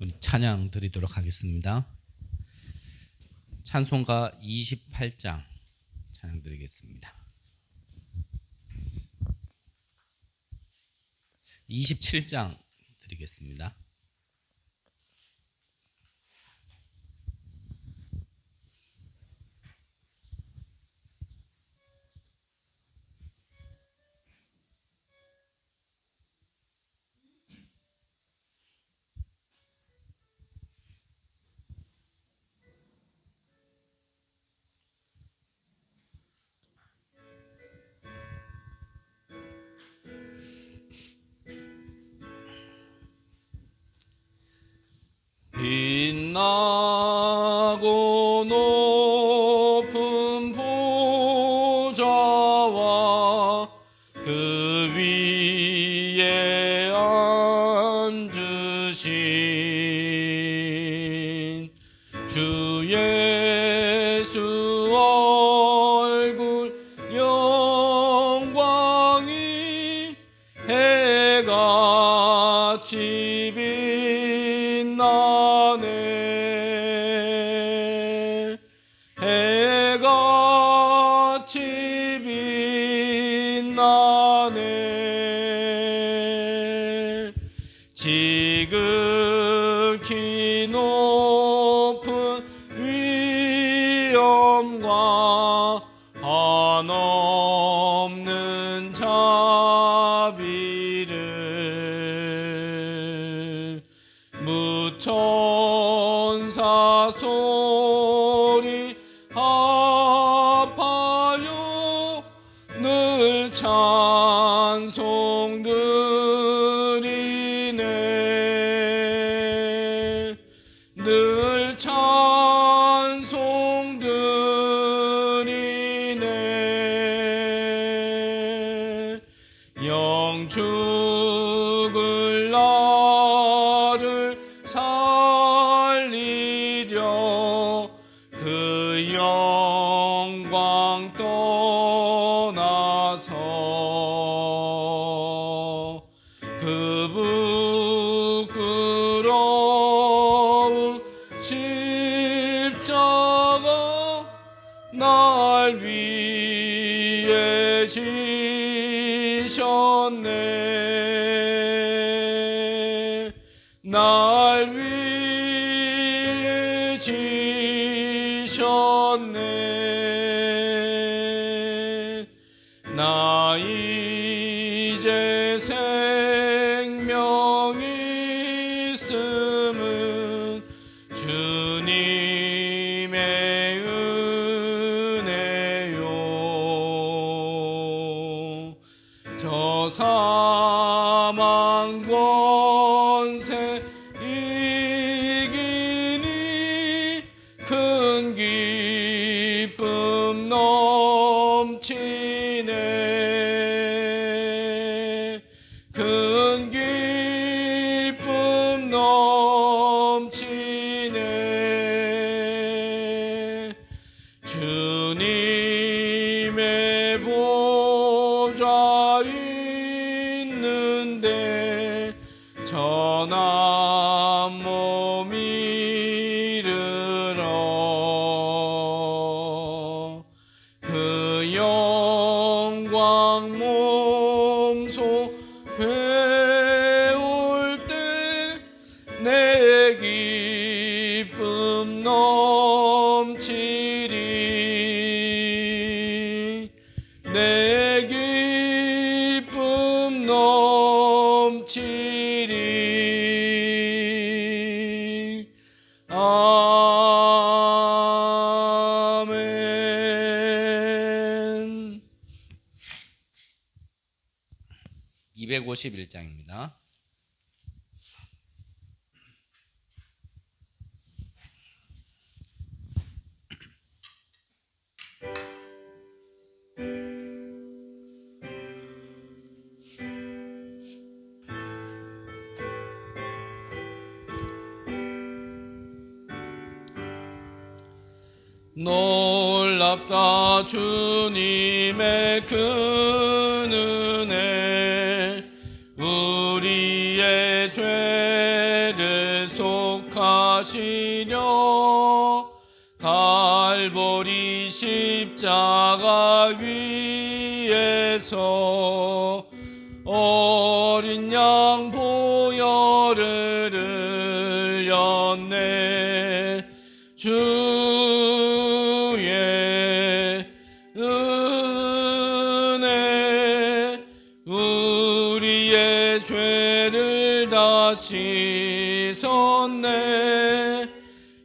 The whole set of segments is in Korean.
우리 찬양 드리도록 하겠습니다. 찬송가 28장 찬양 드리겠습니다. 27장 드리겠습니다. 빛나고 높은 보좌와 그 위에 앉으신 주 예수 얼굴 영광이 해같이 빛나네. 해같이 빛나네. 지극히 높은 위엄과 한없는 자비를 무천사 소리 합하여 늘 찬송 드리네. 늘 찬송 드리네. 영 죽을 나를 살리려 그 영광 떠나서 그 부끄러운 십자가 날 위해 지셨네. 날 위해 지셨네. 나 이제 생명이 있음은 주님의 은혜요. 저 사망 권세 이기니 큰 기쁨 넘치네. 큰 기쁨 넘치네. 주님의 보좌 있는데 전한 몸 이르러 그 영광 몸소 배울 때 내 기쁨 넘치리. 내 기쁨 넘치리. 아멘. 251장입니다. 놀랍다 주님의 큰 은혜. 우리의 죄를 속하시려 갈보리 십자가 위에서 어린 양 보혈을 흘렸네. 주의 은혜 우리의 죄를 다 씻었네.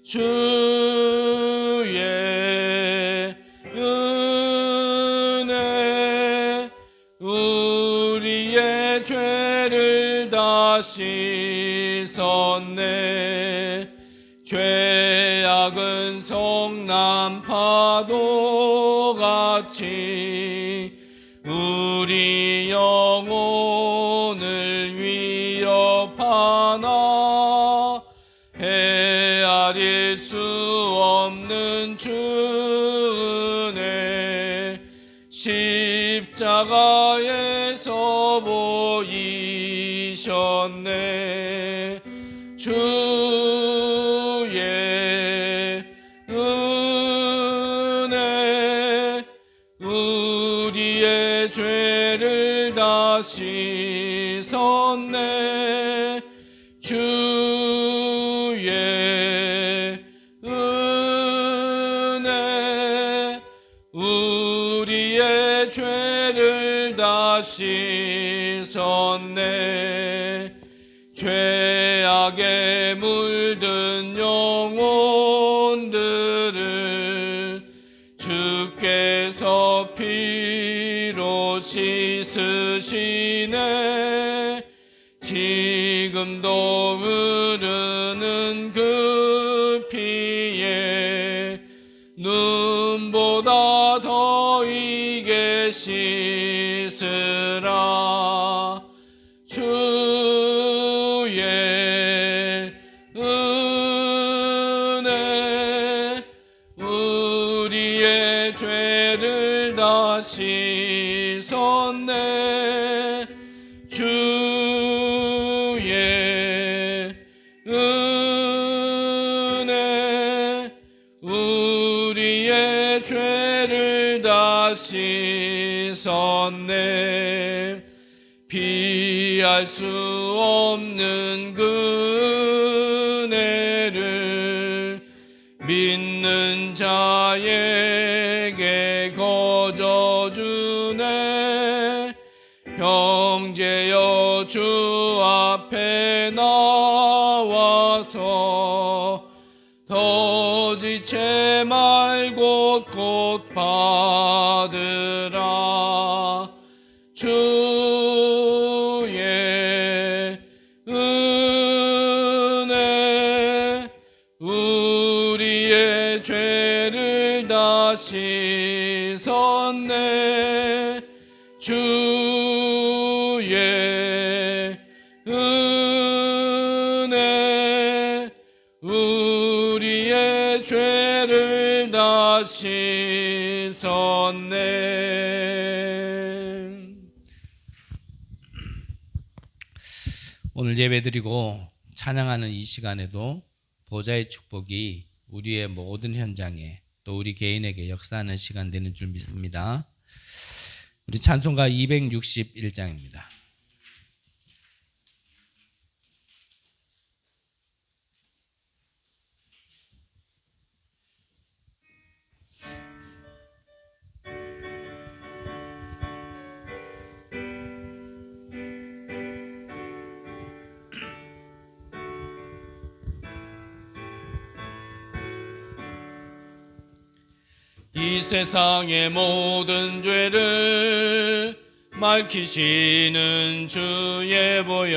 주의 은혜 우리의 죄를 다 씻었네. 죄악은 성난 파도같이 우리 영혼을 위협하나 헤아릴 수 없는 주 은혜. 십자가에서 보이셨네. 주의 은혜 우리의 죄를 다 씻었네. 주의 은혜 우리의 죄를 다 씻었네. 죄악에 물든 영혼들을 주께서 피로 씻으시네. 지금도 흐르는 그 피에 눈보다 더 이게 씻으라. 주의 은혜 우리의 죄를 다 씻었네. 주의 은혜 우리의 죄를 다 씻었네. 피할 수 없는 그 은혜를 믿는 자에게 거저주네. 형제여 주 앞에 나와서 더 지체 말고 곧 받으라. 주의 은혜 우리의 죄를 다 씻었네. 오늘 예배드리고 찬양하는 이 시간에도 보좌의 축복이 우리의 모든 현장에 또 우리 개인에게 역사하는 시간 되는 줄 믿습니다. 우리 찬송가 261장입니다. 이 세상의 모든 죄를 밝히시는 주의 보혈,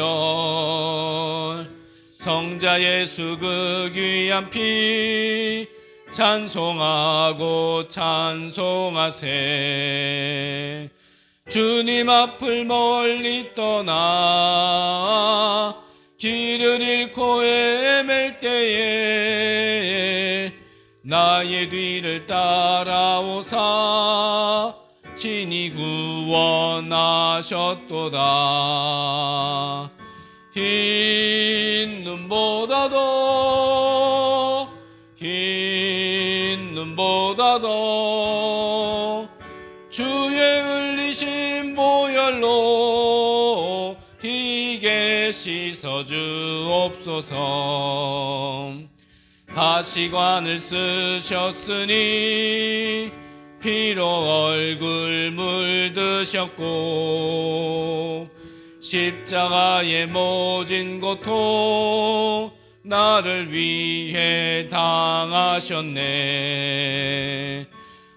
성자 예수 그 귀한 피 찬송하고 찬송하세. 주님 앞을 멀리 떠나 길을 잃고 헤맬 때에 나의 뒤를 따라오사 친히 구원하셨도다. 흰 눈보다도 흰 눈보다도 주의 흘리신 보혈로 희게 씻어주옵소서. 가시관을 쓰셨으니 피로 얼굴 물드셨고 십자가의 모진 고통 나를 위해 당하셨네.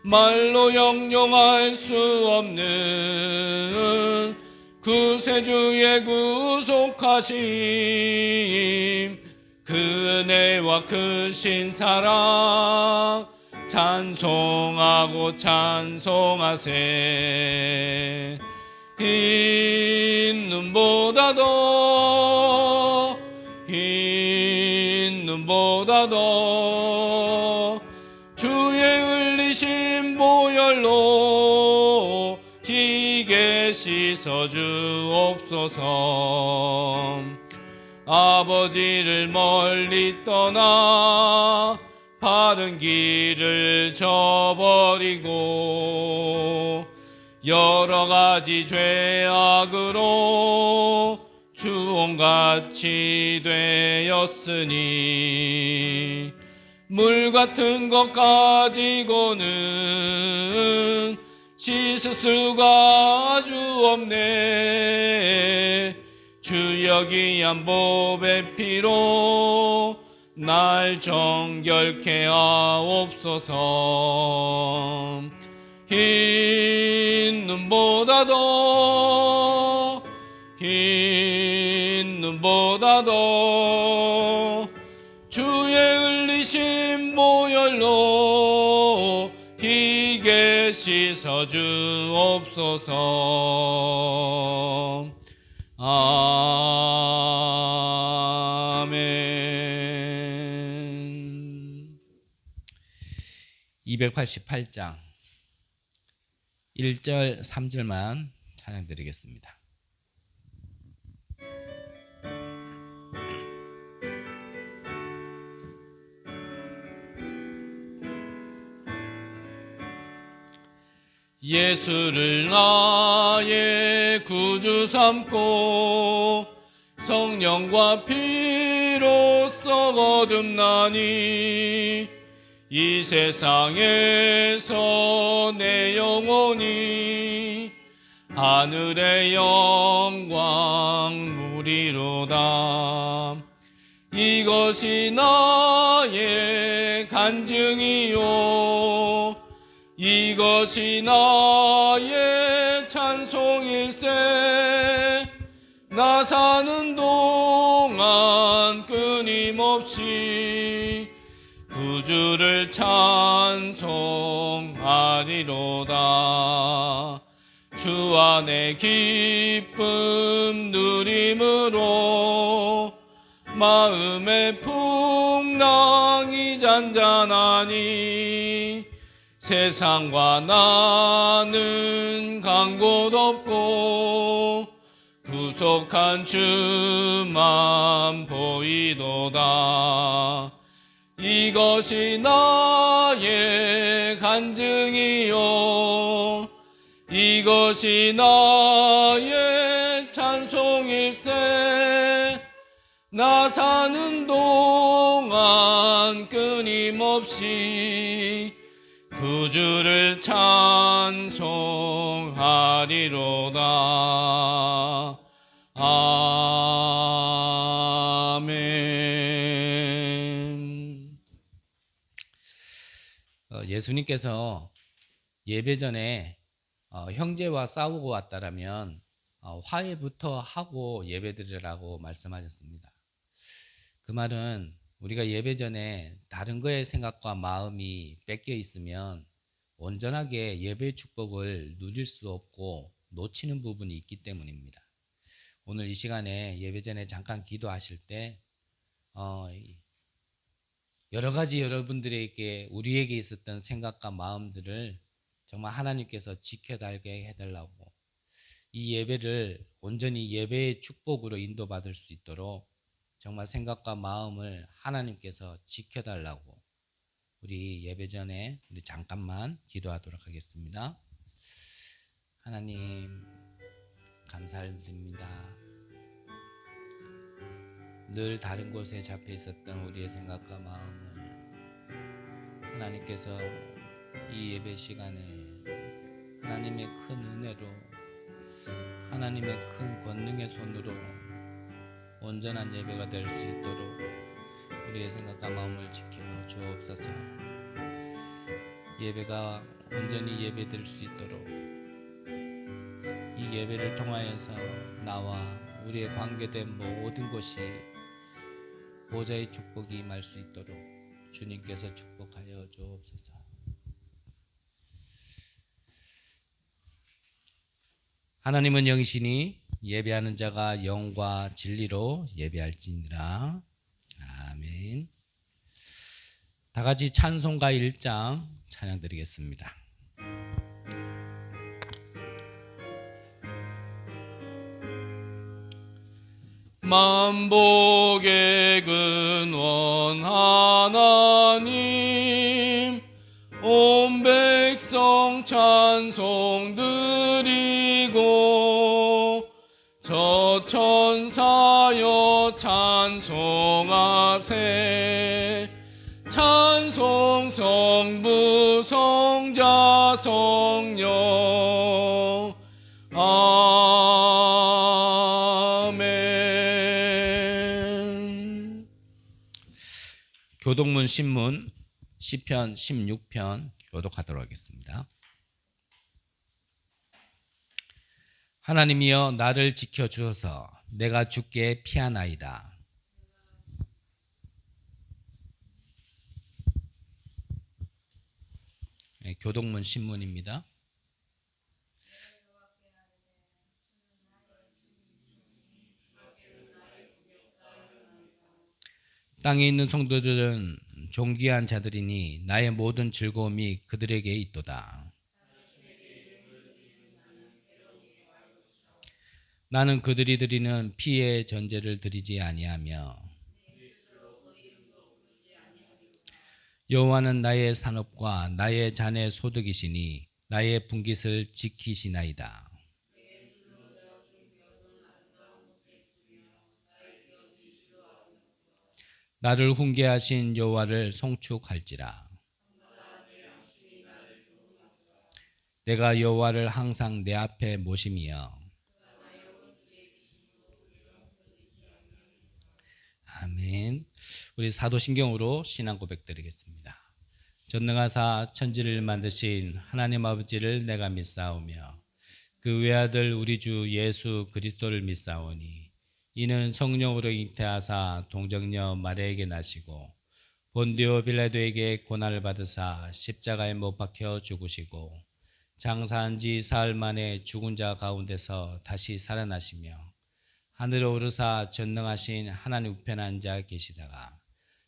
말로 형용할 수 없는 구세주의 구속하심, 그 은혜와 크신 사랑 찬송하고 찬송하세. 흰 눈보다도 흰 눈보다도 주의 흘리신 보혈로 희게 씻어주옵소서. 아버지를 멀리 떠나 바른 길을 저버리고 여러 가지 죄악으로 주홍같이 되었으니 물 같은 것 가지고는 씻을 수가 아주 없네. 주여 귀한 보배 피로 날 정결케 하옵소서. 흰 눈보다도 흰 눈보다도 주의 흘리신 보혈로 희게 씻어주옵소서. 아멘. 288장 1절 3절만 찬양드리겠습니다. 예수를 나의 구주 삼고 성령과 피로써 거듭나니 이 세상에서 내 영혼이 하늘의 영광 누리로다. 이것이 나의 간증이요 이것이 나의 찬송일세. 나 사는 동안 끊임없이 구주를 찬송하리로다. 주 안에 기쁨 누리며 힘으로 마음의 풍랑이 잔잔하니 세상과 나는 간 곳 없고 구속한 주만 보이도다. 이것이 나의 간증이요 이것이 나의 찬송일세. 나 사는 동안 끊임없이 구주를 찬송하리로다. 아멘. 예수님께서 예배 전에 형제와 싸우고 왔다라면 화해부터 하고 예배드리라고 말씀하셨습니다. 그 말은 우리가 예배 전에 다른 거에 생각과 마음이 뺏겨 있으면 온전하게 예배의 축복을 누릴 수 없고 놓치는 부분이 있기 때문입니다. 오늘 이 시간에 예배 전에 잠깐 기도하실 때 여러 가지 여러분들에게 우리에게 있었던 생각과 마음들을 정말 하나님께서 지켜달게 해달라고, 이 예배를 온전히 예배의 축복으로 인도받을 수 있도록 정말 생각과 마음을 하나님께서 지켜달라고 우리 예배 전에 우리 잠깐만 기도하도록 하겠습니다. 하나님 감사를 드립니다. 늘 다른 곳에 잡혀 있었던 우리의 생각과 마음을 하나님께서 이 예배 시간에 하나님의 큰 은혜로 하나님의 큰 권능의 손으로 온전한 예배가 될 수 있도록 우리의 생각과 마음을 지켜 주옵소서. 예배가 온전히 예배될 수 있도록 이 예배를 통하여서 나와 우리의 관계된 모든 곳이 보좌의 축복이 임할 수 있도록 주님께서 축복하여 주옵소서. 하나님은 영이시니 예배하는 자가 영과 진리로 예배할지니라. 아멘. 다 같이 찬송가 1장 찬양 드리겠습니다. 만복의 근원 하나님 온 백성 찬송 드리고 저 천사여 찬송하세. 찬송 성부 성자 성령 아멘. 교독문 신문 시편 16편 교독하도록 하겠습니다. 하나님이여 나를 지켜주소서. 내가 주께 피하나이다. 교독문 신문입니다. 땅에 있는 성도들은 존귀한 자들이니 나의 모든 즐거움이 그들에게 있도다. 나는 그들이 드리는 피의 전제를 드리지 아니하며 여호와는 나의 산업과 나의 잔의 소득이시니 나의 분깃을 지키시나이다. 나를 훈계하신 여호와를 송축할지라. 내가 여호와를 항상 내 앞에 모심이여. 아멘. 우리 사도신경으로 신앙 고백 드리겠습니다. 전능하사 천지를 만드신 하나님 아버지를 내가 믿사오며 그 외아들 우리 주 예수 그리스도를 믿사오니 이는 성령으로 잉태하사 동정녀 마리아에게 나시고 본디오 빌라도에게 고난을 받으사 십자가에 못 박혀 죽으시고 장사한 지 사흘 만에 죽은 자 가운데서 다시 살아나시며 하늘에 오르사 전능하신 하나님 우편에 앉아 계시다가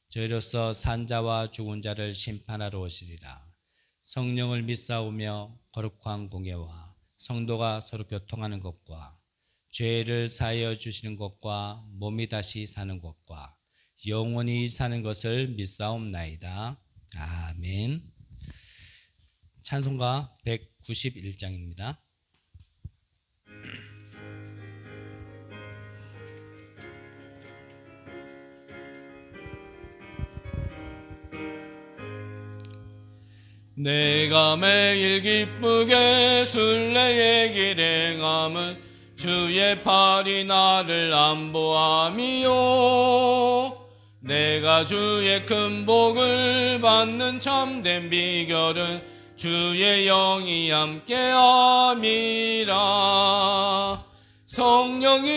저희로서 산자와 죽은 자를 심판하러 오시리라. 성령을 믿사오며 거룩한 공예와 성도가 서로 교통하는 것과 죄를 사하여 주시는 것과 몸이 다시 사는 것과 영원히 사는 것을 믿사옵나이다. 아멘. 찬송가 191장입니다. 내가 매일 기쁘게 순례의 길 행함은 주의 팔이 나를 안보함이요. 내가 주의 큰 복을 받는 참된 비결은 주의 영이 함께함이라. 성령이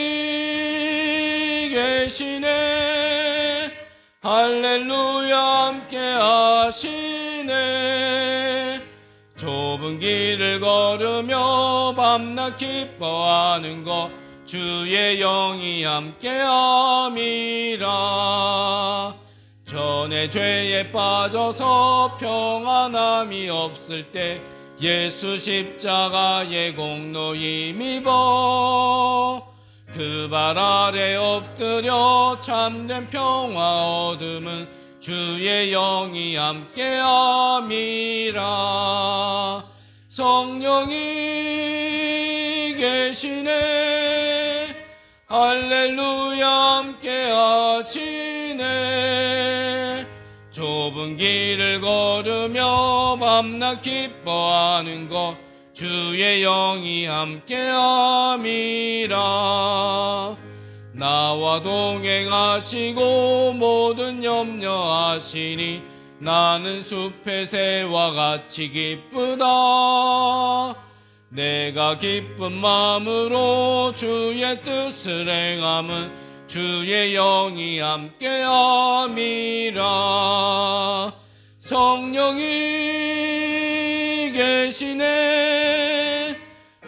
계시네, 할렐루야 함께하시네. 좁은 길을 걸으며 밤낮 기뻐하는 것 주의 영이 함께함이라. 전에 죄에 빠져서 평안함이 없을 때 예수 십자가의 공로 힘입어 그 발 아래 엎드려 참된 평화 얻음은 주의 영이 함께함이라. 성령이 계시네, 할렐루야 함께하시네. 좁은 길을 걸으며 밤낮 기뻐하는 것 주의 영이 함께함이라. 나와 동행하시고 모든 염려하시니 나는 숲의 새와 같이 기쁘다. 내가 기쁜 마음으로 주의 뜻을 행함은 주의 영이 함께함이라. 성령이 계시네,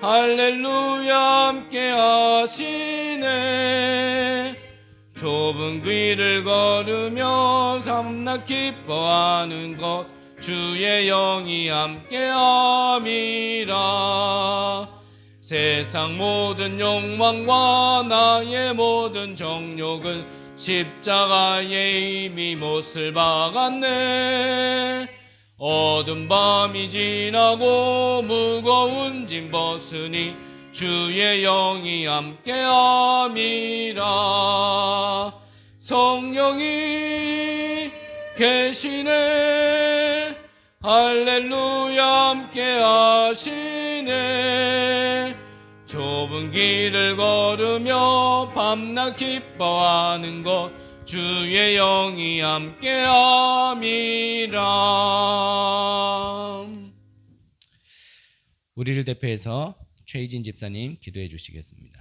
할렐루야 함께하시네. 좁은 길을 걸으며 밤낮 기뻐하는 것 주의 영이 함께함이라. 세상 모든 욕망과 나의 모든 정욕은 십자가에 이미 못을 박았네. 어두운 밤이 지나고 무거운 짐 벗으니 주의 영이 함께함이라. 성령이 계시네, 할렐루야 함께하시네. 좁은 길을 걸으며 밤낮 기뻐하는 것 주의 영이 함께함이라. 우리를 대표해서 최희진 집사님 기도해 주시겠습니다.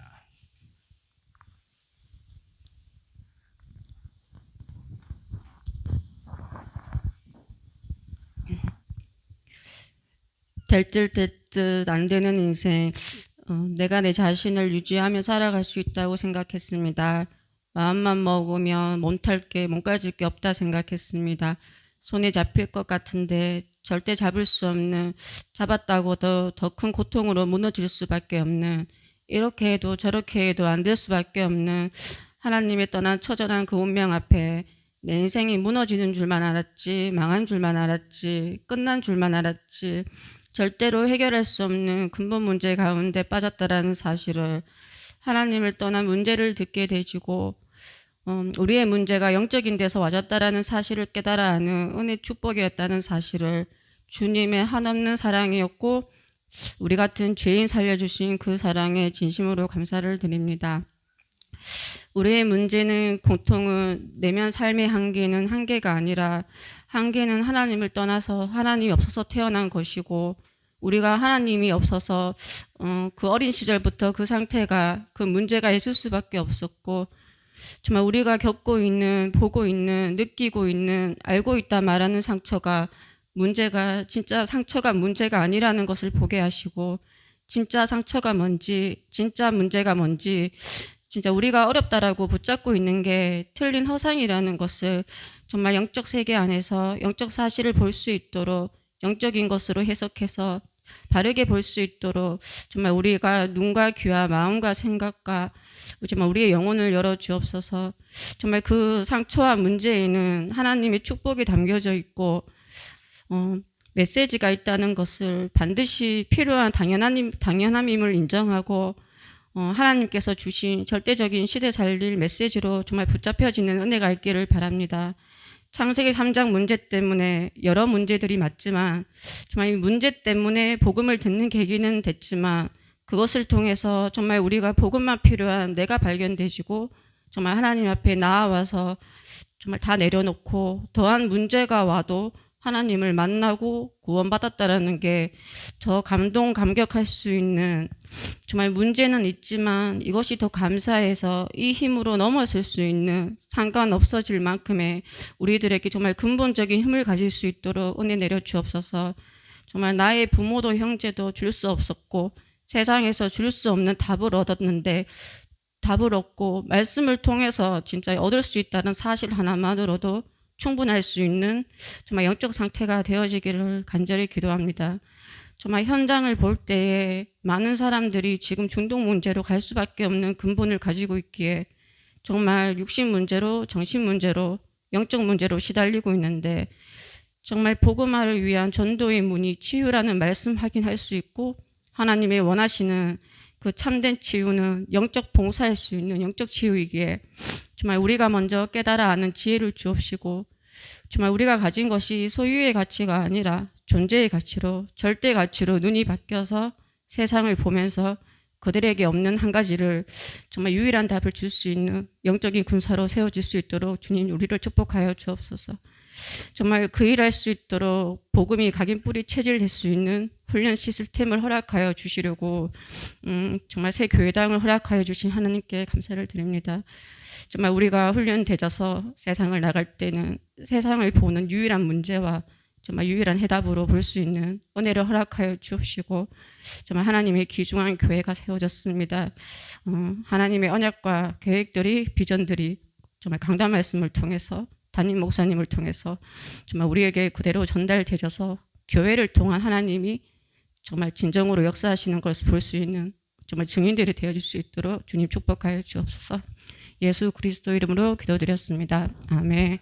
될 듯 될 듯 안 되는 인생, 내가 내 자신을 유지하며 살아갈 수 있다고 생각했습니다. 마음만 먹으면 몸가질 게 없다 생각했습니다. 손에 잡힐 것 같은데 절대 잡을 수 없는, 잡았다고도 더 큰 고통으로 무너질 수밖에 없는, 이렇게 해도 저렇게 해도 안 될 수밖에 없는 하나님의 떠난 처절한 그 운명 앞에 내 인생이 무너지는 줄만 알았지, 망한 줄만 알았지, 끝난 줄만 알았지, 절대로 해결할 수 없는 근본 문제 가운데 빠졌다라는 사실을, 하나님을 떠난 문제를 듣게 되지고 우리의 문제가 영적인 데서 와졌다라는 사실을 깨달아 하는 은혜 축복이었다는 사실을, 주님의 한없는 사랑이었고 우리 같은 죄인 살려주신 그 사랑에 진심으로 감사를 드립니다. 우리의 문제는, 고통은, 내면 삶의 한계는 한계가 아니라, 한계는 하나님을 떠나서 하나님이 없어서 태어난 것이고, 우리가 하나님이 없어서 그 어린 시절부터 그 상태가, 그 문제가 있을 수밖에 없었고, 정말 우리가 겪고 있는, 보고 있는, 느끼고 있는, 알고 있다 말하는 상처가 문제가, 진짜 상처가 문제가 아니라는 것을 보게 하시고, 진짜 상처가 뭔지, 진짜 문제가 뭔지, 진짜 우리가 어렵다라고 붙잡고 있는 게 틀린 허상이라는 것을 정말 영적 세계 안에서 영적 사실을 볼 수 있도록 영적인 것으로 해석해서 바르게 볼 수 있도록 정말 우리가 눈과 귀와 마음과 생각과 정말 우리의 영혼을 열어 주옵소서. 정말 그 상처와 문제에는 하나님의 축복이 담겨져 있고 메시지가 있다는 것을 반드시 필요한 당연함임을 인정하고 하나님께서 주신 절대적인 시대 살릴 메시지로 정말 붙잡혀지는 은혜가 있기를 바랍니다. 창세기 3장 문제 때문에 여러 문제들이 맞지만 정말 이 문제 때문에 복음을 듣는 계기는 됐지만 그것을 통해서 정말 우리가 복음만 필요한 내가 발견되시고 정말 하나님 앞에 나아와서 정말 다 내려놓고 더한 문제가 와도 하나님을 만나고 구원받았다라는 게 더 감격할 수 있는 정말 문제는 있지만 이것이 더 감사해서 이 힘으로 넘어설 수 있는 상관없어질 만큼의 우리들에게 정말 근본적인 힘을 가질 수 있도록 은혜 내려 주옵소서. 정말 나의 부모도 형제도 줄 수 없었고 세상에서 줄 수 없는 답을 얻었는데 답을 얻고 말씀을 통해서 진짜 얻을 수 있다는 사실 하나만으로도 충분할 수 있는 정말 영적 상태가 되어지기를 간절히 기도합니다. 정말 현장을 볼 때에 많은 사람들이 지금 중독 문제로 갈 수밖에 없는 근본을 가지고 있기에 정말 육신 문제로 정신 문제로 영적 문제로 시달리고 있는데 정말 복음화를 위한 전도의 문이 치유라는 말씀 확인할 수 있고 하나님의 원하시는 그 참된 치유는 영적 봉사할 수 있는 영적 치유이기에 정말 우리가 먼저 깨달아 아는 지혜를 주옵시고 정말 우리가 가진 것이 소유의 가치가 아니라 존재의 가치로 절대 가치로 눈이 바뀌어서 세상을 보면서 그들에게 없는 한 가지를 정말 유일한 답을 줄 수 있는 영적인 군사로 세워질 수 있도록 주님 우리를 축복하여 주옵소서. 정말 그 일할 수 있도록 복음이 각인 뿌리 체질될 수 있는 훈련 시스템을 허락하여 주시려고 정말 새 교회당을 허락하여 주신 하나님께 감사를 드립니다. 정말 우리가 훈련되어서 세상을 나갈 때는 세상을 보는 유일한 문제와 정말 유일한 해답으로 볼 수 있는 은혜를 허락하여 주옵시고 정말 하나님의 귀중한 교회가 세워졌습니다. 하나님의 언약과 계획들이 비전들이 정말 강단 말씀을 통해서 담임 목사님을 통해서 정말 우리에게 그대로 전달되어서 교회를 통한 하나님이 정말 진정으로 역사하시는 것을 볼 수 있는 정말 증인들이 되어질 수 있도록 주님 축복하여 주옵소서. 예수 그리스도 이름으로 기도드렸습니다. 아멘.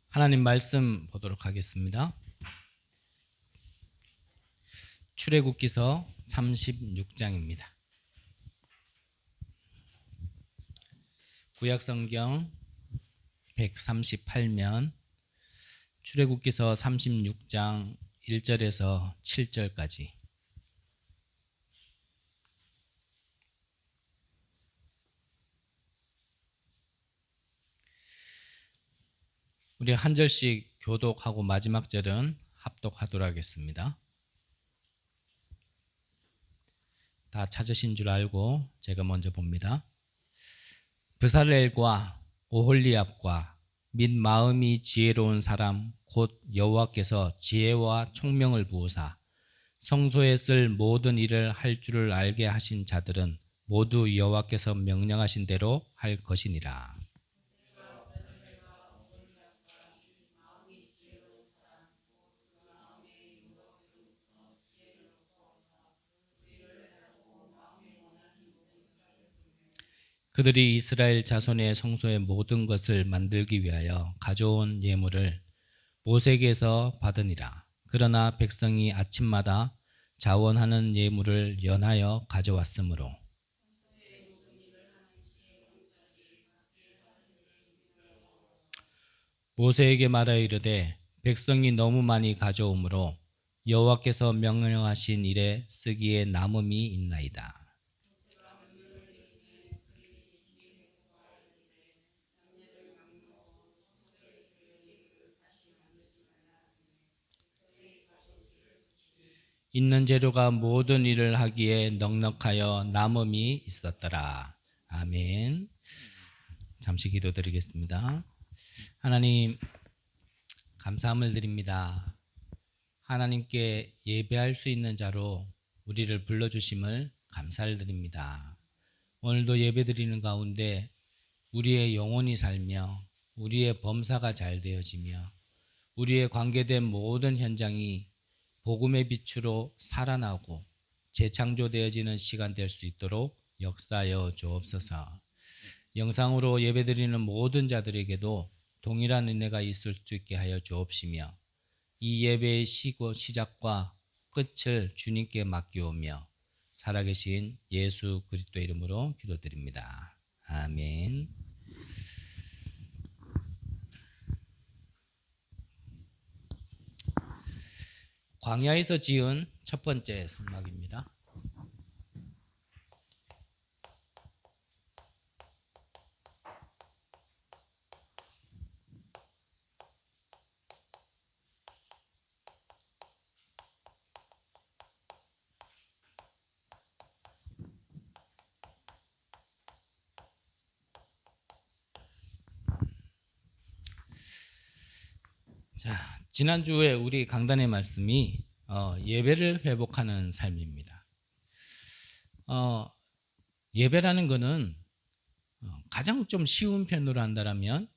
하나님 말씀 보도록 하겠습니다. 출애굽기서 36장입니다. 구약성경 138면 출애굽기서 36장 1절에서 7절까지 우리 한 절씩 교독하고 마지막 절은 합독하도록 하겠습니다. 다 찾으신 줄 알고 제가 먼저 봅니다. 브살렐과 오홀리압과 및 마음이 지혜로운 사람 곧 여호와께서 지혜와 총명을 부으사 성소에 쓸 모든 일을 할 줄을 알게 하신 자들은 모두 여호와께서 명령하신 대로 할 것이니라. 그들이 이스라엘 자손의 성소의 모든 것을 만들기 위하여 가져온 예물을 모세에게서 받으니라. 그러나 백성이 아침마다 자원하는 예물을 연하여 가져왔으므로 모세에게 말하여 이르되 백성이 너무 많이 가져오므로 여호와께서 명령하신 일에 쓰기에 남음이 있나이다. 있는 재료가 모든 일을 하기에 넉넉하여 남음이 있었더라. 아멘. 잠시 기도드리겠습니다. 하나님, 감사함을 드립니다. 하나님께 예배할 수 있는 자로 우리를 불러주심을 감사를 드립니다. 오늘도 예배드리는 가운데 우리의 영혼이 살며 우리의 범사가 잘 되어지며 우리의 관계된 모든 현장이 복음의 빛으로 살아나고 재창조되어지는 시간 될 수 있도록 역사하여 주옵소서. 영상으로 예배드리는 모든 자들에게도 동일한 은혜가 있을 수 있게 하여 주옵시며 이 예배의 시작과 끝을 주님께 맡기오며 살아계신 예수 그리스도 이름으로 기도드립니다. 아멘. 광야에서 지은 첫 번째 성막입니다. 자, 지난주에 우리 강단의 말씀이 예배를 회복하는 삶입니다. 예배라는 것은 가장 좀 쉬운 편으로 한다면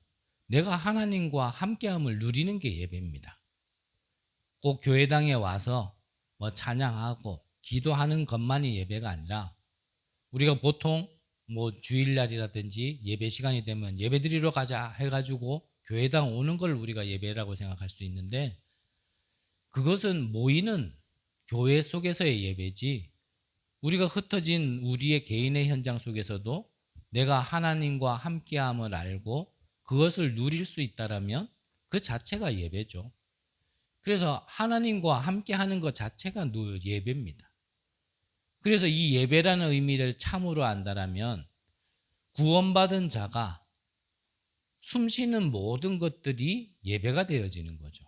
내가 하나님과 함께함을 누리는 게 예배입니다. 꼭 교회당에 와서 뭐 찬양하고 기도하는 것만이 예배가 아니라 우리가 보통 뭐 주일날이라든지 예배 시간이 되면 예배 드리러 가자 해가지고 교회당 오는 걸 우리가 예배라고 생각할 수 있는데 그것은 모이는 교회 속에서의 예배지 우리가 흩어진 우리의 개인의 현장 속에서도 내가 하나님과 함께함을 알고 그것을 누릴 수 있다라면 그 자체가 예배죠. 그래서 하나님과 함께하는 것 자체가 예배입니다. 그래서 이 예배라는 의미를 참으로 안다라면 구원받은 자가 숨쉬는 모든 것들이 예배가 되어지는 거죠.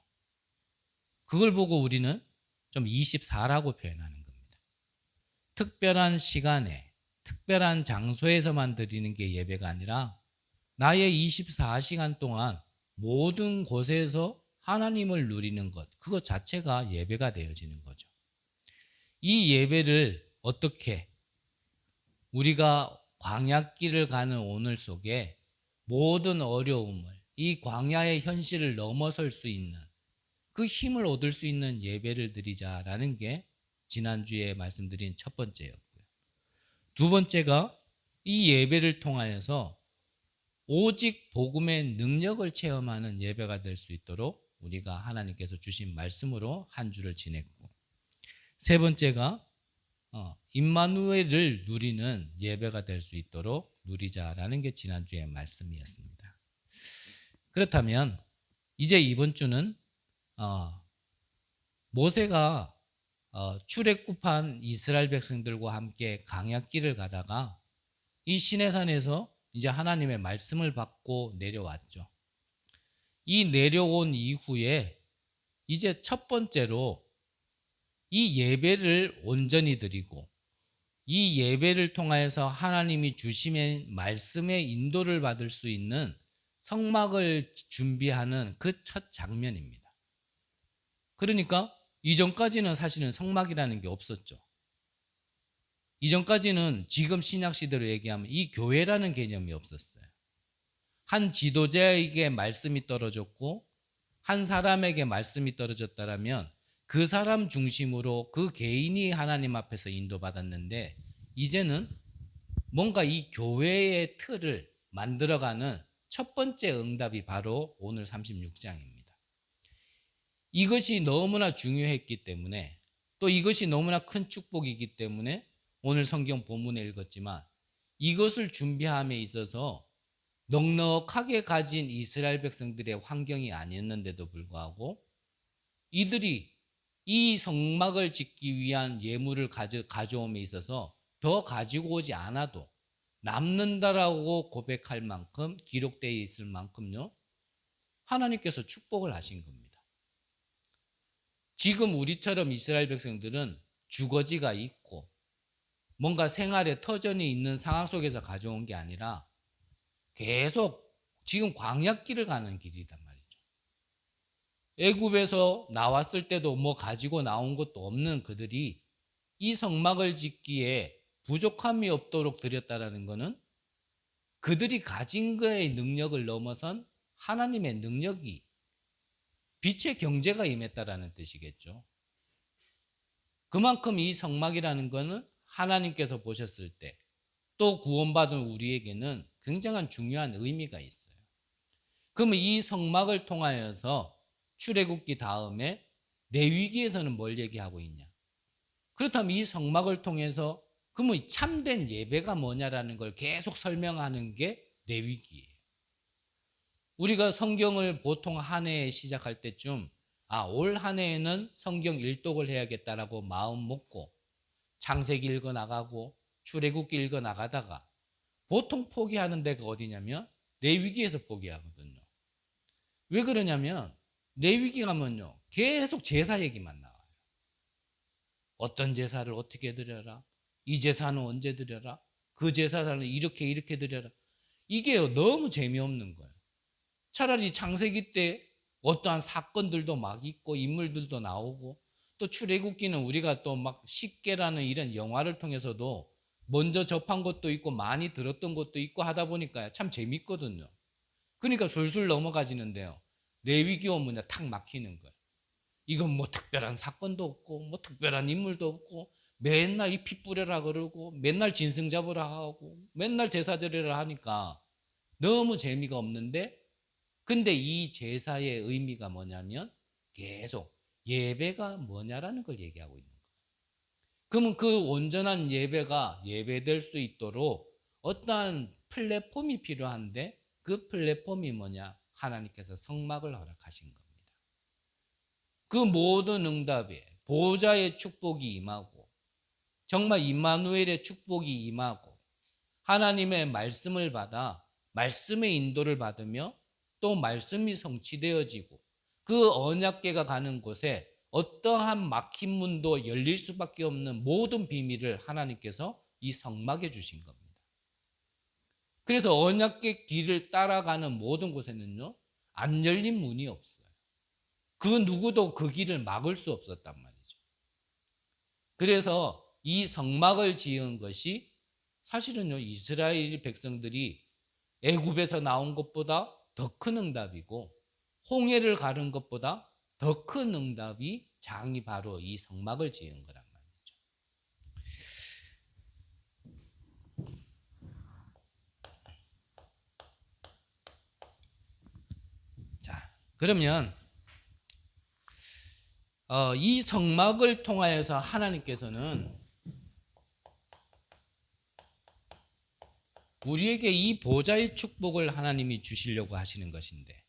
그걸 보고 우리는 좀 24라고 표현하는 겁니다. 특별한 시간에 특별한 장소에서만 드리는 게 예배가 아니라 나의 24시간 동안 모든 곳에서 하나님을 누리는 것, 그것 자체가 예배가 되어지는 거죠. 이 예배를 어떻게 우리가 광야길을 가는 오늘 속에 모든 어려움을 이 광야의 현실을 넘어설 수 있는 그 힘을 얻을 수 있는 예배를 드리자라는 게 지난주에 말씀드린 첫 번째였고요. 두 번째가 이 예배를 통하여서 오직 복음의 능력을 체험하는 예배가 될 수 있도록 우리가 하나님께서 주신 말씀으로 한 주를 지냈고, 세 번째가 임마누엘을 누리는 예배가 될 수 있도록 누리자라는 게 지난주의 말씀이었습니다. 그렇다면 이제 이번 주는 모세가 출애굽한 이스라엘 백성들과 함께 광야길을 가다가 이 시내산에서 이제 하나님의 말씀을 받고 내려왔죠. 이 내려온 이후에 이제 첫 번째로 이 예배를 온전히 드리고 이 예배를 통하여서 하나님이 주시는 말씀의 인도를 받을 수 있는 성막을 준비하는 그 첫 장면입니다. 그러니까 이전까지는 사실은 성막이라는 게 없었죠. 이전까지는 지금 신약 시대로 얘기하면 이 교회라는 개념이 없었어요. 한 지도자에게 말씀이 떨어졌고 한 사람에게 말씀이 떨어졌다라면 그 사람 중심으로 그 개인이 하나님 앞에서 인도받았는데 이제는 뭔가 이 교회의 틀을 만들어가는 첫 번째 응답이 바로 오늘 36장입니다. 이것이 너무나 중요했기 때문에 또 이것이 너무나 큰 축복이기 때문에 오늘 성경 본문에 읽었지만 이것을 준비함에 있어서 넉넉하게 가진 이스라엘 백성들의 환경이 아니었는데도 불구하고 이들이 이 성막을 짓기 위한 예물을 가져옴에 있어서 더 가지고 오지 않아도 남는다라고 고백할 만큼 기록되어 있을 만큼요 하나님께서 축복을 하신 겁니다. 지금 우리처럼 이스라엘 백성들은 주거지가 있고 뭔가 생활에 터전이 있는 상황 속에서 가져온 게 아니라 계속 지금 광야길을 가는 길이단 말이죠. 애굽에서 나왔을 때도 뭐 가지고 나온 것도 없는 그들이 이 성막을 짓기에 부족함이 없도록 드렸다라는 것은 그들이 가진 거의 능력을 넘어선 하나님의 능력이, 빛의 경제가 임했다라는 뜻이겠죠. 그만큼 이 성막이라는 것은 하나님께서 보셨을 때 또 구원받은 우리에게는 굉장한 중요한 의미가 있어요. 그러면 이 성막을 통하여서 출애굽기 다음에 레위기에서는 뭘 얘기하고 있냐? 그렇다면 이 성막을 통해서 그러면 참된 예배가 뭐냐라는 걸 계속 설명하는 게 레위기예요. 우리가 성경을 보통 한 해에 시작할 때쯤 올 한 해에는 성경 일독을 해야겠다라고 마음 먹고 창세기 읽어 나가고 출애굽기 읽어 나가다가 보통 포기하는 데가 어디냐면 레위기에서 포기하거든요. 왜 그러냐면 레위기 가면요 계속 제사 얘기만 나와요. 어떤 제사를 어떻게 드려라, 이 제사는 언제 드려라, 그 제사는 이렇게 드려라. 이게 너무 재미없는 거예요. 차라리 창세기 때 어떠한 사건들도 막 있고 인물들도 나오고 또 출애굽기는 우리가 또 막 십계라는 이런 영화를 통해서도 먼저 접한 것도 있고 많이 들었던 것도 있고 하다 보니까 참 재밌거든요. 그러니까 술술 넘어가지는데요. 레위기 오면 탁 막히는 거예요. 이건 뭐 특별한 사건도 없고 뭐 특별한 인물도 없고 맨날 이 피 뿌려라 그러고 맨날 짐승 잡으라 하고 맨날 제사 드리라 하니까 너무 재미가 없는데, 근데 이 제사의 의미가 뭐냐면 계속 예배가 뭐냐라는 걸 얘기하고 있는 거예요. 그러면 그 온전한 예배가 예배될 수 있도록 어떠한 플랫폼이 필요한데 그 플랫폼이 뭐냐? 하나님께서 성막을 허락하신 겁니다. 그 모든 응답에 보호자의 축복이 임하고 정말 임마누엘의 축복이 임하고 하나님의 말씀을 받아 말씀의 인도를 받으며 또 말씀이 성취되어지고 그 언약궤가 가는 곳에 어떠한 막힌 문도 열릴 수밖에 없는 모든 비밀을 하나님께서 이 성막에 주신 겁니다. 그래서 언약궤 길을 따라가는 모든 곳에는요 안 열린 문이 없어요. 그 누구도 그 길을 막을 수 없었단 말이죠. 그래서 이 성막을 지은 것이 사실은요 이스라엘 백성들이 애굽에서 나온 것보다 더 큰 응답이고 홍해를 가른 것보다 더 큰 응답이 장이 바로 이 성막을 지은 거란 말이죠. 자, 그러면 이 성막을 통하여서 하나님께서는 우리에게 이 보좌의 축복을 하나님이 주시려고 하시는 것인데,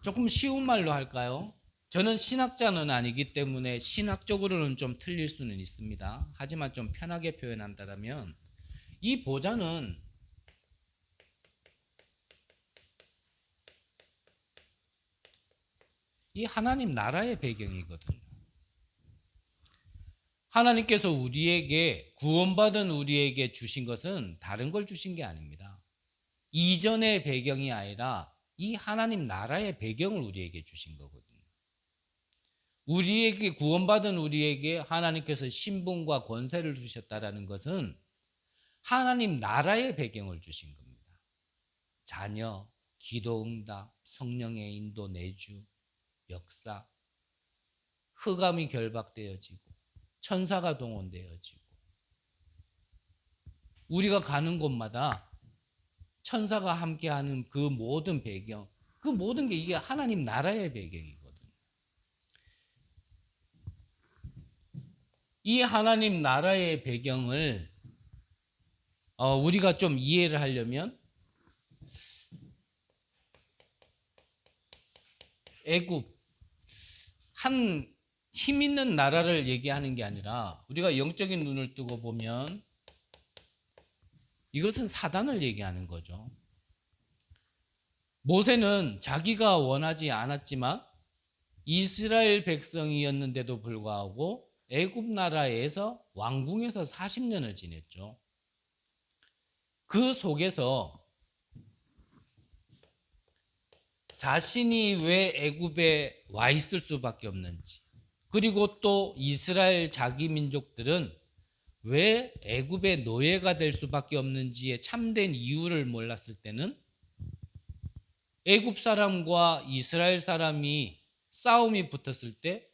조금 쉬운 말로 할까요? 저는 신학자는 아니기 때문에 신학적으로는 좀 틀릴 수는 있습니다. 하지만 좀 편하게 표현한다면 이 보좌는 이 하나님 나라의 배경이거든요. 하나님께서 우리에게 구원받은 우리에게 주신 것은 다른 걸 주신 게 아닙니다. 이전의 배경이 아니라 이 하나님 나라의 배경을 우리에게 주신 거거든요. 우리에게 구원받은 우리에게 하나님께서 신분과 권세를 주셨다라는 것은 하나님 나라의 배경을 주신 겁니다. 자녀, 기도응답, 성령의 인도, 내주, 역사, 흑암이 결박되어지고 천사가 동원되어지고 우리가 가는 곳마다 천사가 함께하는 그 모든 배경, 그 모든 게 이게 하나님 나라의 배경이거든요. 이 하나님 나라의 배경을 우리가 좀 이해를 하려면 애굽 한 힘 있는 나라를 얘기하는 게 아니라 우리가 영적인 눈을 뜨고 보면 이것은 사단을 얘기하는 거죠. 모세는 자기가 원하지 않았지만 이스라엘 백성이었는데도 불구하고 애굽 나라에서 왕궁에서 40년을 지냈죠. 그 속에서 자신이 왜 애굽에 와 있을 수밖에 없는지, 그리고 또 이스라엘 자기 민족들은 왜 애굽의 노예가 될 수밖에 없는지의 참된 이유를 몰랐을 때는 애굽 사람과 이스라엘 사람이 싸움이 붙었을 때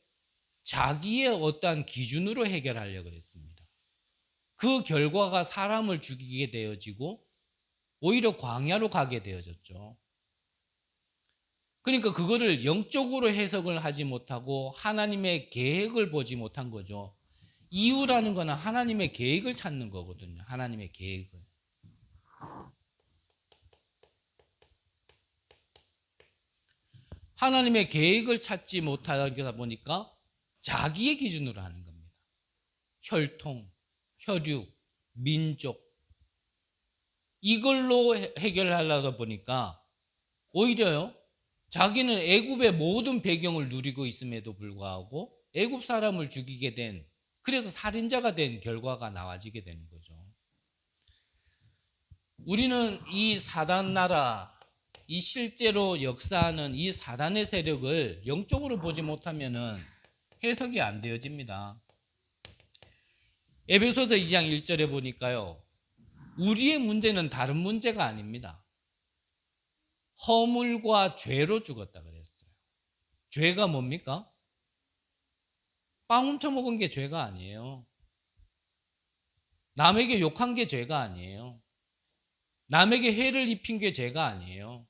자기의 어떠한 기준으로 해결하려고 했습니다. 그 결과가 사람을 죽이게 되어지고 오히려 광야로 가게 되어졌죠. 그러니까 그거를 영적으로 해석을 하지 못하고 하나님의 계획을 보지 못한 거죠. 이유라는 거는 하나님의 계획을 찾는 거거든요. 하나님의 계획을. 하나님의 계획을 찾지 못하다 보니까 자기의 기준으로 하는 겁니다. 혈통, 혈육, 민족, 이걸로 해결하려다 보니까 오히려요, 자기는 애굽의 모든 배경을 누리고 있음에도 불구하고 애굽 사람을 죽이게 된, 그래서 살인자가 된 결과가 나와지게 되는 거죠. 우리는 이 사단 나라, 이 실제로 역사하는 이 사단의 세력을 영적으로 보지 못하면은 해석이 안 되어집니다. 에베소서 2장 1절에 보니까요, 우리의 문제는 다른 문제가 아닙니다. 허물과 죄로 죽었다 그랬어요. 죄가 뭡니까? 빵 훔쳐먹은 게 죄가 아니에요. 남에게 욕한 게 죄가 아니에요. 남에게 해를 입힌 게 죄가 아니에요.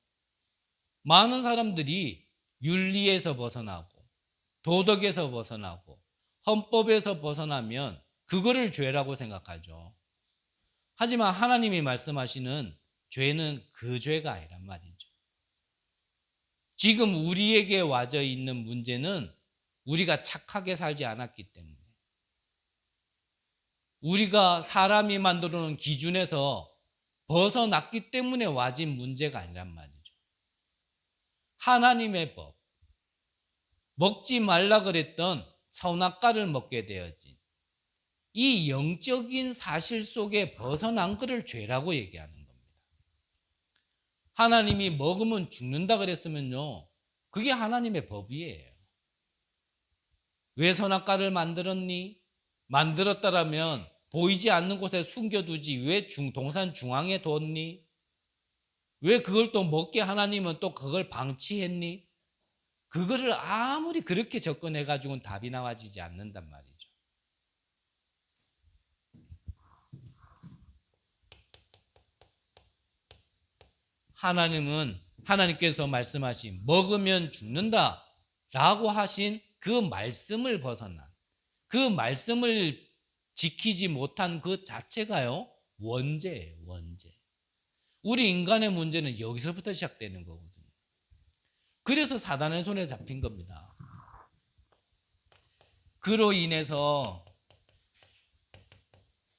많은 사람들이 윤리에서 벗어나고 도덕에서 벗어나고 헌법에서 벗어나면 그거를 죄라고 생각하죠. 하지만 하나님이 말씀하시는 죄는 그 죄가 아니란 말이죠. 지금 우리에게 와져 있는 문제는 우리가 착하게 살지 않았기 때문에, 우리가 사람이 만들어 놓은 기준에서 벗어났기 때문에 와진 문제가 아니란 말이죠. 하나님의 법, 먹지 말라 그랬던 선악과를 먹게 되어진 이 영적인 사실 속에 벗어난 것을 죄라고 얘기하는 겁니다. 하나님이 먹으면 죽는다 그랬으면요, 그게 하나님의 법이에요. 왜 선악과를 만들었니? 만들었다라면 보이지 않는 곳에 숨겨두지 왜 동산 중앙에 뒀니? 왜 그걸 또 먹게 하나님은 또 그걸 방치했니? 그거를 아무리 그렇게 접근해가지고는 답이 나와지지 않는단 말이죠. 하나님께서 말씀하신 먹으면 죽는다 라고 하신 그 말씀을 벗어난, 그 말씀을 지키지 못한 그 자체가요, 원죄예요. 원죄. 우리 인간의 문제는 여기서부터 시작되는 거거든요. 그래서 사단의 손에 잡힌 겁니다. 그로 인해서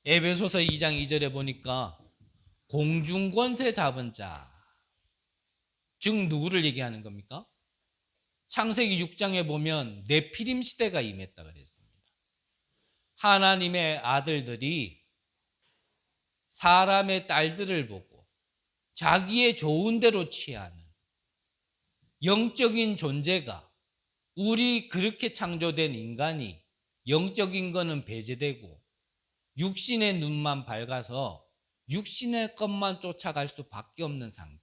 에베소서 2장 2절에 보니까 공중권세 잡은 자, 즉 누구를 얘기하는 겁니까? 창세기 6장에 보면 네피림 시대가 임했다 그랬습니다. 하나님의 아들들이 사람의 딸들을 보고 자기의 좋은 대로 취하는 영적인 존재가, 우리 그렇게 창조된 인간이 영적인 거는 배제되고 육신의 눈만 밝아서 육신의 것만 쫓아갈 수밖에 없는 상태,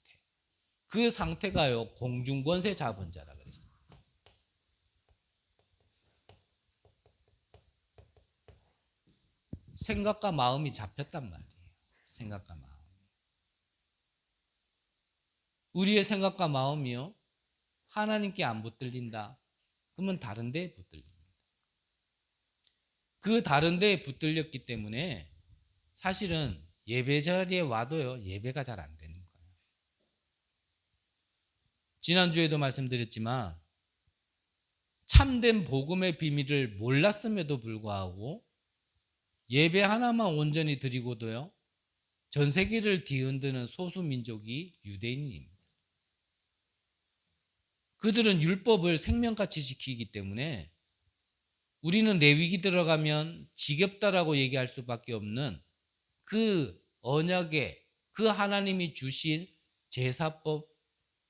그 상태가요, 공중권세 잡은 자라 그랬습니다. 생각과 마음이 잡혔단 말이에요. 생각과 마음. 우리의 생각과 마음이요, 하나님께 안 붙들린다 그러면 다른 데에 붙들립니다. 그 다른 데에 붙들렸기 때문에 사실은 예배 자리에 와도요, 예배가 잘 안 되는 거예요. 지난주에도 말씀드렸지만 참된 복음의 비밀을 몰랐음에도 불구하고 예배 하나만 온전히 드리고도요, 전 세계를 뒤흔드는 소수 민족이 유대인입니다. 그들은 율법을 생명같이 지키기 때문에 우리는 레위기 들어가면 지겹다라고 얘기할 수밖에 없는 그 언약의 그 하나님이 주신 제사법,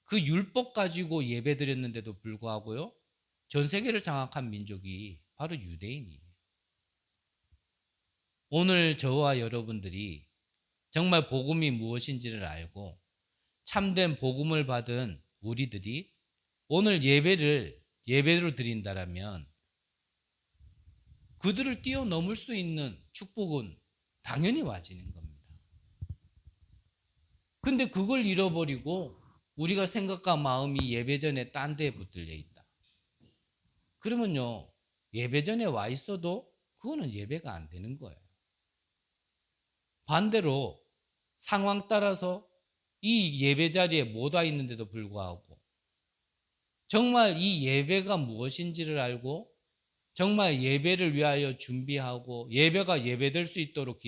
그 율법 가지고 예배드렸는데도 불구하고요, 전 세계를 장악한 민족이 바로 유대인이에요. 오늘 저와 여러분들이 정말 복음이 무엇인지를 알고 참된 복음을 받은 우리들이 오늘 예배로 드린다라면 그들을 뛰어넘을 수 있는 축복은 당연히 와지는 겁니다. 근데 그걸 잃어버리고 우리가 생각과 마음이 예배전에 딴 데에 붙들려 있다. 그러면요, 예배전에 와 있어도 그거는 예배가 안 되는 거예요. 반대로 상황 따라서 이 예배 자리에 못 와 있는데도 불구하고 정말 이 예배가 무엇인지를 알고 정말 예배를 위하여 준비하고 예배가 예배될 수 있도록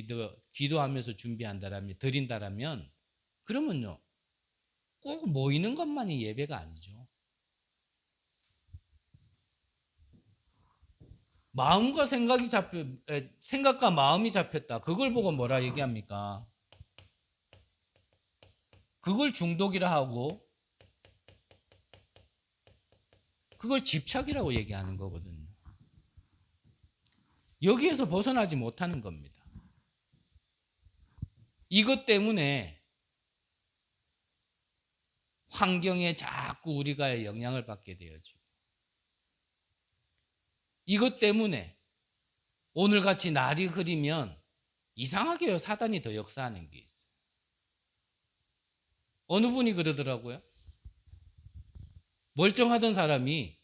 기도하면서 준비한다라면, 드린다라면, 그러면요, 꼭 모이는 것만이 예배가 아니죠. 생각과 마음이 잡혔다. 그걸 보고 뭐라 얘기합니까? 그걸 중독이라 하고 그걸 집착이라고 얘기하는 거거든요. 여기에서 벗어나지 못하는 겁니다. 이것 때문에 환경에 자꾸 우리가 영향을 받게 되어지고, 이것 때문에 오늘같이 날이 흐리면 이상하게요, 사단이 더 역사하는 게 있어요. 어느 분이 그러더라고요. 멀쩡하던 사람이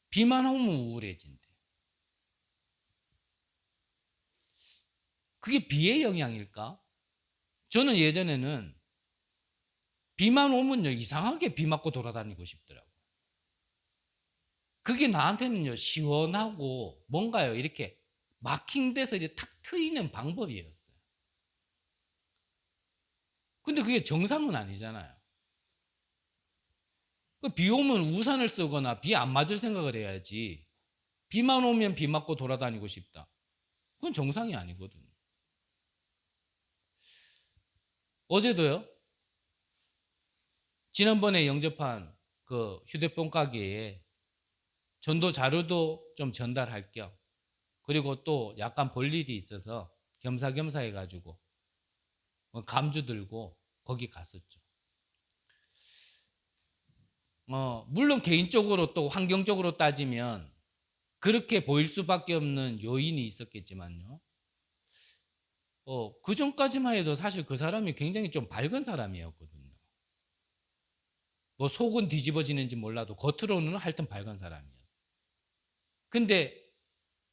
비만 오면 우울해진대. 그게 비의 영향일까? 저는 예전에는 비만 오면요, 이상하게 비 맞고 돌아다니고 싶더라고요. 그게 나한테는요, 시원하고 뭔가요, 이렇게 막힌 데서 이제 탁 트이는 방법이었어요. 근데 그게 정상은 아니잖아요. 비 오면 우산을 쓰거나 비 안 맞을 생각을 해야지, 비만 오면 비 맞고 돌아다니고 싶다, 그건 정상이 아니거든요. 어제도요, 지난번에 영접한 그 휴대폰 가게에 전도 자료도 좀 전달할 겸, 그리고 또 약간 볼 일이 있어서 겸사겸사 해가지고 감주 들고 거기 갔었죠. 물론 개인적으로 또 환경적으로 따지면 그렇게 보일 수밖에 없는 요인이 있었겠지만요. 그 전까지만 해도 사실 그 사람이 굉장히 좀 밝은 사람이었거든요. 뭐 속은 뒤집어지는지 몰라도 겉으로는 하여튼 밝은 사람이었어요. 근데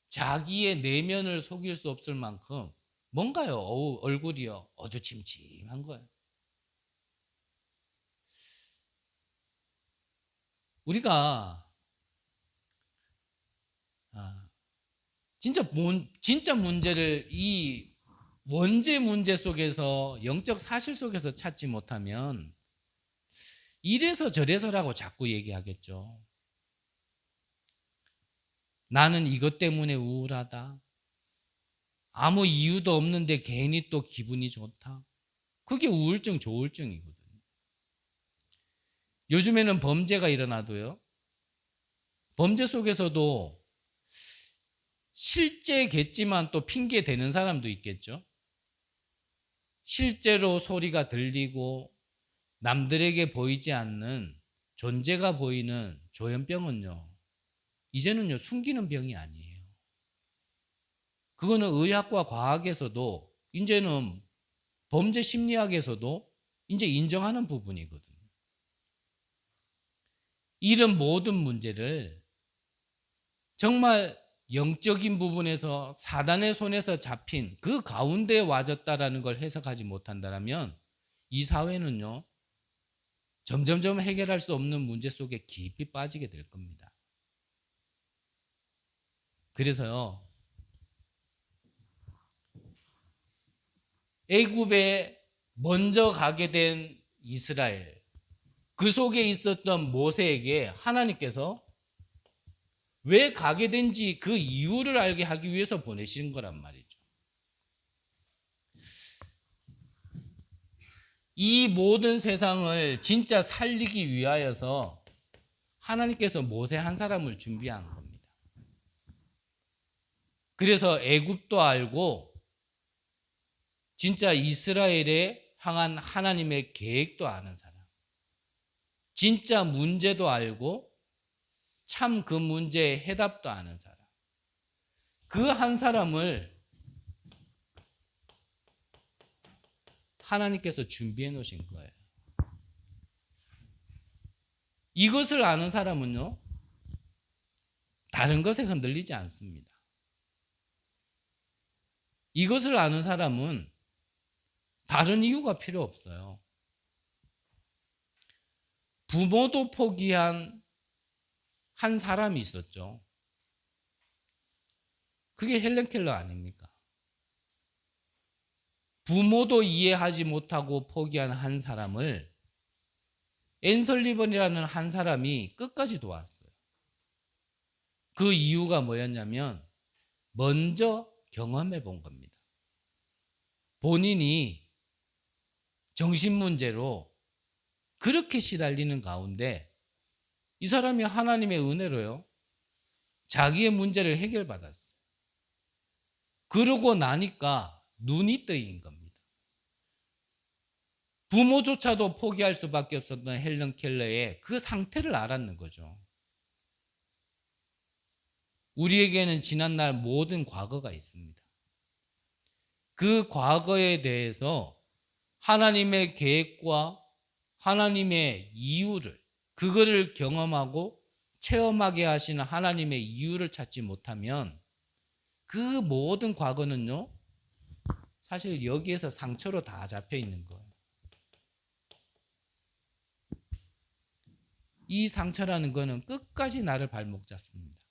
자기의 내면을 속일 수 없을 만큼 뭔가요, 얼굴이요, 어두침침한 거예요. 우리가 진짜 문제를 이 원죄 문제 속에서, 영적 사실 속에서 찾지 못하면 이래서 저래서라고 자꾸 얘기하겠죠. 나는 이것 때문에 우울하다, 아무 이유도 없는데 괜히 또 기분이 좋다. 그게 우울증, 조울증이거든요. 요즘에는 범죄가 일어나도요, 범죄 속에서도 실제겠지만 또 핑계 대는 사람도 있겠죠. 실제로 소리가 들리고 남들에게 보이지 않는 존재가 보이는 조현병은요, 이제는요, 숨기는 병이 아니에요. 그거는 의학과 과학에서도, 이제는 범죄 심리학에서도 이제 인정하는 부분이거든요. 이런 모든 문제를 정말 영적인 부분에서 사단의 손에서 잡힌 그 가운데에 와졌다라는 걸 해석하지 못한다면 이 사회는요, 점점점 해결할 수 없는 문제 속에 깊이 빠지게 될 겁니다. 그래서요, 애굽에 먼저 가게 된 이스라엘, 그 속에 있었던 모세에게 하나님께서 왜 가게 된지 그 이유를 알게 하기 위해서 보내신 거란 말이죠. 이 모든 세상을 진짜 살리기 위하여서 하나님께서 모세 한 사람을 준비한 겁니다. 그래서 애굽도 알고 진짜 이스라엘에 향한 하나님의 계획도 아는 사람, 진짜 문제도 알고 참 그 문제의 해답도 아는 사람, 그 한 사람을 하나님께서 준비해 놓으신 거예요. 이것을 아는 사람은요, 다른 것에 흔들리지 않습니다. 이것을 아는 사람은 다른 이유가 필요 없어요. 부모도 포기한 한 사람이 있었죠. 그게 헬렌 켈러 아닙니까? 부모도 이해하지 못하고 포기한 한 사람을 앤 설리번이라는 한 사람이 끝까지 도왔어요. 그 이유가 뭐였냐면 먼저 경험해 본 겁니다. 본인이 정신문제로 그렇게 시달리는 가운데 이 사람이 하나님의 은혜로요, 자기의 문제를 해결받았어요. 그러고 나니까 눈이 뜨인 겁니다. 부모조차도 포기할 수밖에 없었던 헬런 켈러의 그 상태를 알았는 거죠. 우리에게는 지난날 모든 과거가 있습니다. 그 과거에 대해서 하나님의 계획과 하나님의 이유를, 그거를 경험하고 체험하게 하시는 하나님의 이유를 찾지 못하면 그 모든 과거는요, 사실 여기에서 상처로 다 잡혀 있는 거예요. 이 상처라는 거는 끝까지 나를 발목 잡습니다.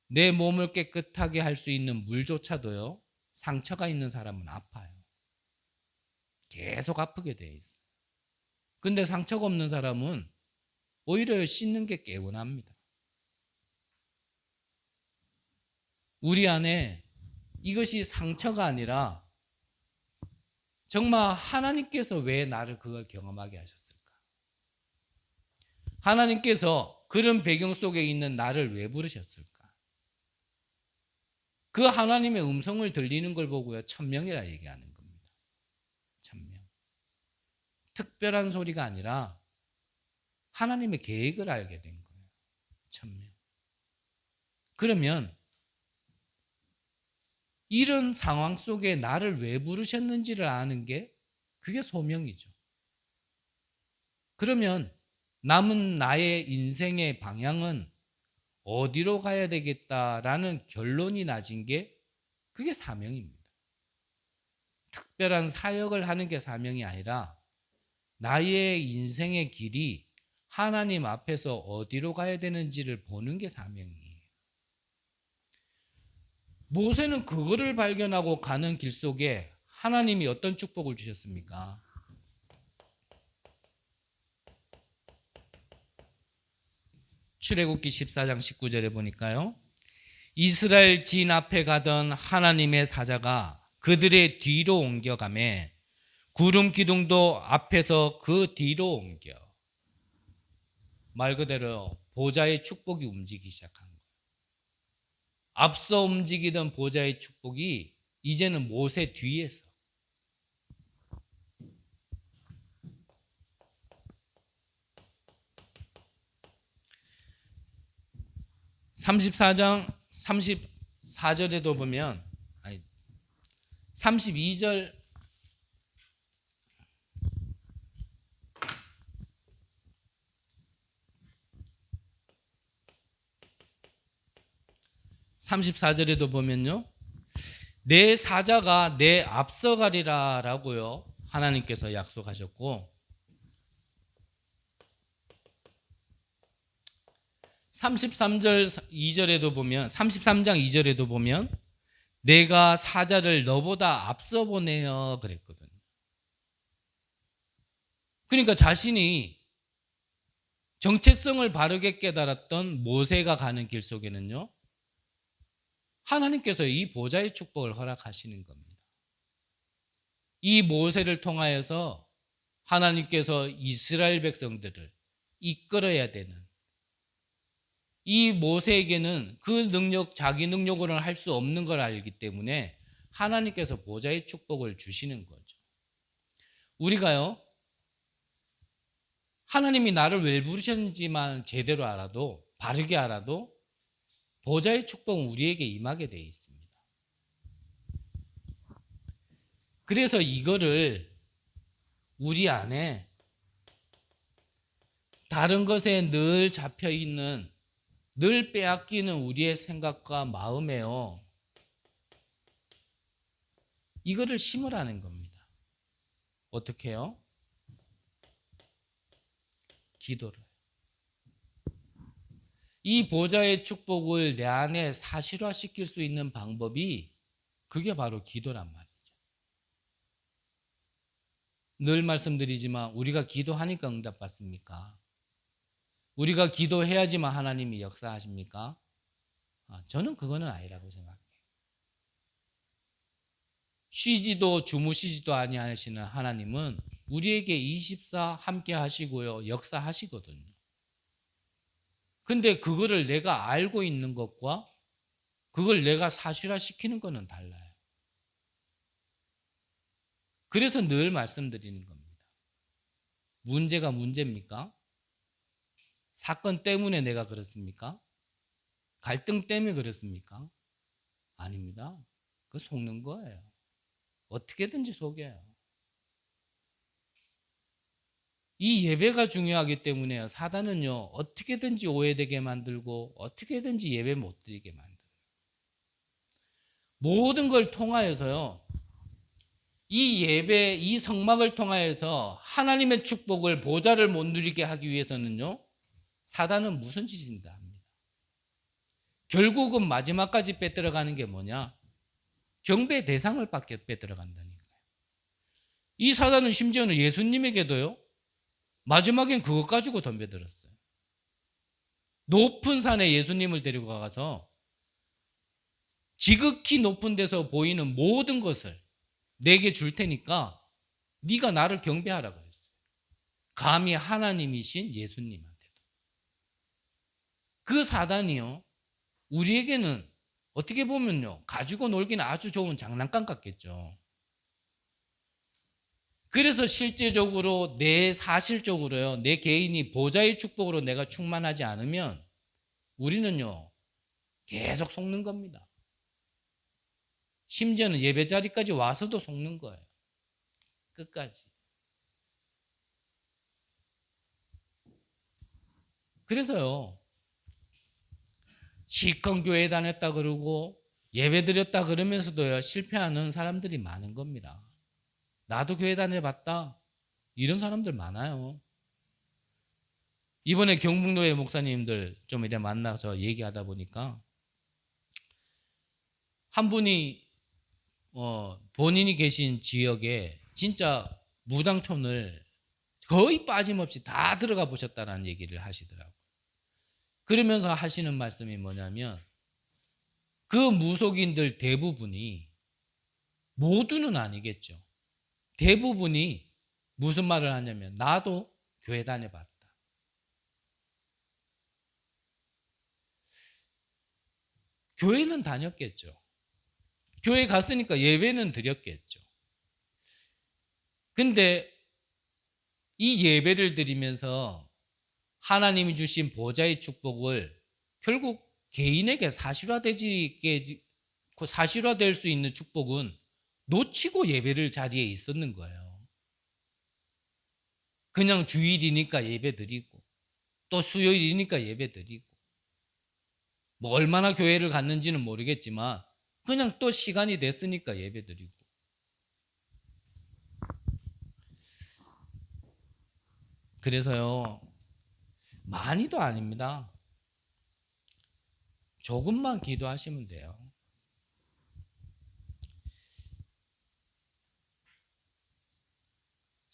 내 몸을 깨끗하게 할 수 있는 물조차도요, 상처가 있는 사람은 아파요. 계속 아프게 돼 있어요. 근데 상처가 없는 사람은 오히려 씻는 게 개운합니다. 우리 안에 이것이 상처가 아니라 정말 하나님께서 왜 나를 그걸 경험하게 하셨을까? 하나님께서 그런 배경 속에 있는 나를 왜 부르셨을까? 그 하나님의 음성을 들리는 걸 보고요, 천명이라 얘기하는 겁니다. 천명. 특별한 소리가 아니라 하나님의 계획을 알게 된 거예요. 천명. 그러면 이런 상황 속에 나를 왜 부르셨는지를 아는 게 그게 소명이죠. 그러면 남은 나의 인생의 방향은 어디로 가야 되겠다라는 결론이 나진 게 그게 사명입니다. 특별한 사역을 하는 게 사명이 아니라 나의 인생의 길이 하나님 앞에서 어디로 가야 되는지를 보는 게 사명이에요. 모세는 그거를 발견하고 가는 길 속에 하나님이 어떤 축복을 주셨습니까? 출애굽기 14장 19절에 보니까요, 이스라엘 진 앞에 가던 하나님의 사자가 그들의 뒤로 옮겨가매 구름 기둥도 앞에서 그 뒤로 옮겨. 말 그대로 보좌의 축복이 움직이기 시작한 거예요. 앞서 움직이던 보좌의 축복이 이제는 모세 뒤에서. (34장) 34절에도 보면, 아니 32절, (34절에도) 보면요, 내 사자가 내 앞서 가리라 라고요 하나님께서 약속하셨고, 33절 2절에도 보면, 33장 2절에도 보면 내가 사자를 너보다 앞서 보내어 그랬거든요. 그러니까 자신이 정체성을 바르게 깨달았던 모세가 가는 길 속에는요, 하나님께서 이 보좌의 축복을 허락하시는 겁니다. 이 모세를 통하여서 하나님께서 이스라엘 백성들을 이끌어야 되는, 이 모세에게는 그 능력, 자기 능력으로는 할 수 없는 걸 알기 때문에 하나님께서 보좌의 축복을 주시는 거죠. 우리가요, 하나님이 나를 왜 부르셨는지만 제대로 알아도, 바르게 알아도 보좌의 축복은 우리에게 임하게 되어 있습니다. 그래서 이거를 우리 안에 다른 것에 늘 잡혀 있는, 늘 빼앗기는 우리의 생각과 마음에요, 이거를 심으라는 겁니다. 어떻게 해요? 기도를. 이 보좌의 축복을 내 안에 사실화시킬 수 있는 방법이, 그게 바로 기도란 말이죠. 늘 말씀드리지만 우리가 기도하니까 응답받습니까? 우리가 기도해야지만 하나님이 역사하십니까? 저는 그거는 아니라고 생각해요. 쉬지도 주무시지도 아니하시는 하나님은 우리에게 24 함께 하시고요, 역사하시거든요. 근데 그거를 내가 알고 있는 것과 그걸 내가 사실화시키는 것은 달라요. 그래서 늘 말씀드리는 겁니다. 문제가 문제입니까? 사건 때문에 내가 그렇습니까? 갈등 때문에 그렇습니까? 아닙니다. 그거 속는 거예요. 어떻게든지 속여요. 이 예배가 중요하기 때문에요, 사단은요, 어떻게든지 오해되게 만들고 어떻게든지 예배 못 드리게 만들어요. 모든 걸 통하여서요, 이 예배, 이 성막을 통하여서 하나님의 축복을, 보좌를 못 누리게 하기 위해서는요, 사단은 무슨 짓인가 합니다. 결국은 마지막까지 빼들어가는 게 뭐냐? 경배 대상을 빼들어간다니까요. 이 사단은 심지어는 예수님에게도요, 마지막엔 그것 가지고 덤벼들었어요. 높은 산에 예수님을 데리고 가서 지극히 높은 데서 보이는 모든 것을 내게 줄 테니까 네가 나를 경배하라고 했어요. 감히 하나님이신 예수님한테도. 그 사단이요, 우리에게는 어떻게 보면요, 가지고 놀기는 아주 좋은 장난감 같겠죠. 그래서 실제적으로 사실적으로요, 내 개인이 보좌의 축복으로 내가 충만하지 않으면 우리는요, 계속 속는 겁니다. 심지어는 예배 자리까지 와서도 속는 거예요. 끝까지. 그래서요, 시컨 교회 다녔다 그러고 예배 드렸다 그러면서도요, 실패하는 사람들이 많은 겁니다. 나도 교회 다녀봤다, 이런 사람들 많아요. 이번에 경북노회 목사님들 좀 이제 만나서 얘기하다 보니까 한 분이 본인이 계신 지역에 진짜 무당촌을 거의 빠짐없이 다 들어가 보셨다는 얘기를 하시더라고요. 그러면서 하시는 말씀이 뭐냐면, 그 무속인들 대부분이, 모두는 아니겠죠, 대부분이 무슨 말을 하냐면, 나도 교회 다녀봤다. 교회는 다녔겠죠. 교회 갔으니까 예배는 드렸겠죠. 근데 이 예배를 드리면서 하나님이 주신 보좌의 축복을 결국 개인에게 사실화될 수 있는 축복은 놓치고 예배를 자리에 있었는 거예요. 그냥 주일이니까 예배 드리고, 또 수요일이니까 예배 드리고, 뭐 얼마나 교회를 갔는지는 모르겠지만 그냥 또 시간이 됐으니까 예배 드리고. 그래서요, 많이도 아닙니다. 조금만 기도하시면 돼요.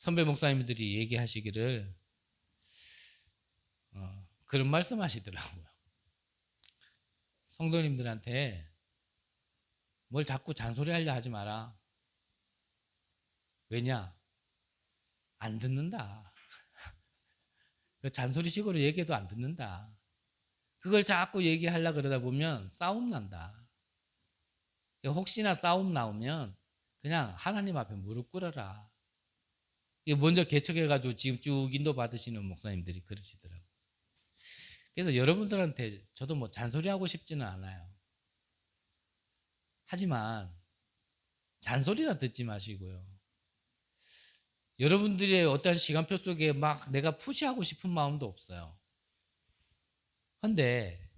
선배 목사님들이 얘기하시기를 그런 말씀 하시더라고요. 성도님들한테 뭘 자꾸 잔소리하려 하지 마라. 왜냐? 안 듣는다. 그 잔소리식으로 얘기해도 안 듣는다. 그걸 자꾸 얘기하려고 그러다 보면 싸움 난다. 혹시나 싸움 나오면 그냥 하나님 앞에 무릎 꿇어라. 먼저 개척해가지고 지금 쭉 인도 받으시는 목사님들이 그러시더라고요. 그래서 여러분들한테 저도 뭐 잔소리하고 싶지는 않아요. 하지만 잔소리나 듣지 마시고요. 여러분들의 어떤 시간표 속에 막 내가 푸시하고 싶은 마음도 없어요. 근데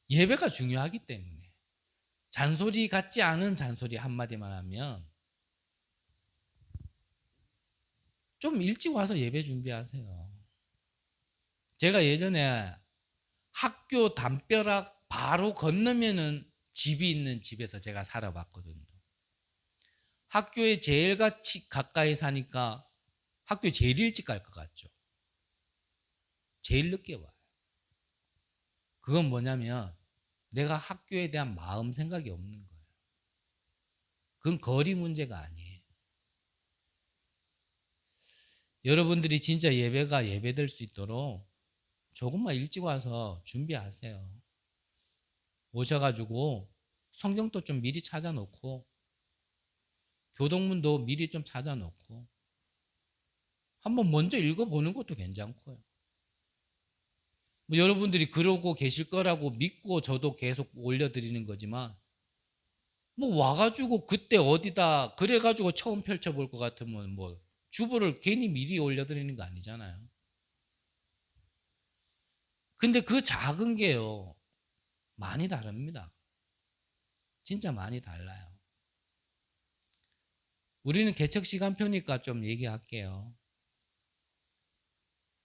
예배가 중요하기 때문에 잔소리 같지 않은 잔소리 한마디만 하면 좀 일찍 와서 예배 준비하세요. 제가 예전에 학교 담벼락 바로 건너면은 집이 있는 집에서 제가 살아봤거든요. 학교에 제일 가까이 사니까 학교에 제일 일찍 갈 것 같죠. 제일 늦게 와요. 그건 뭐냐면 내가 학교에 대한 마음 생각이 없는 거예요. 그건 거리 문제가 아니에요. 여러분들이 진짜 예배가 예배될 수 있도록 조금만 일찍 와서 준비하세요. 오셔가지고 성경도 좀 미리 찾아놓고 교동문도 미리 좀 찾아놓고 한번 먼저 읽어보는 것도 괜찮고요. 뭐 여러분들이 그러고 계실 거라고 믿고 저도 계속 올려드리는 거지만 뭐 와가지고 그때 어디다 그래가지고 처음 펼쳐볼 것 같으면 뭐 주보를 괜히 미리 올려드리는 거 아니잖아요. 근데 그 작은 게요 많이 다릅니다. 진짜 많이 달라요. 우리는 개척 시간표니까 좀 얘기할게요.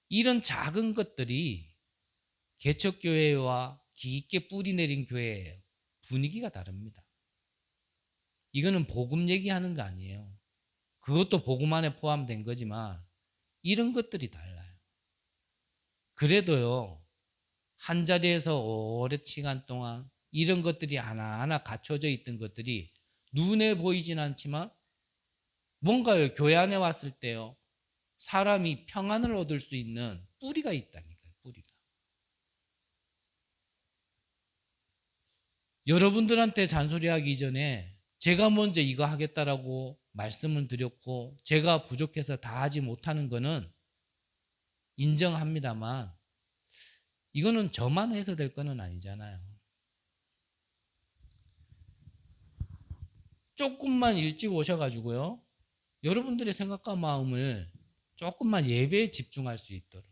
이런 작은 것들이 개척교회와 깊게 뿌리 내린 교회의 분위기가 다릅니다. 이거는 복음 얘기하는 거 아니에요. 그것도 복음 안에 포함된 거지만 이런 것들이 달라요. 그래도요, 한 자리에서 오랜 시간 동안 이런 것들이 하나하나 갖춰져 있던 것들이 눈에 보이진 않지만 뭔가요, 교회 안에 왔을 때요, 사람이 평안을 얻을 수 있는 뿌리가 있다니까요, 뿌리가. 여러분들한테 잔소리하기 전에 제가 먼저 이거 하겠다라고 말씀을 드렸고 제가 부족해서 다 하지 못하는 거는 인정합니다만 이거는 저만 해서 될 거는 아니잖아요. 조금만 일찍 오셔가지고요, 여러분들의 생각과 마음을 조금만 예배에 집중할 수 있도록,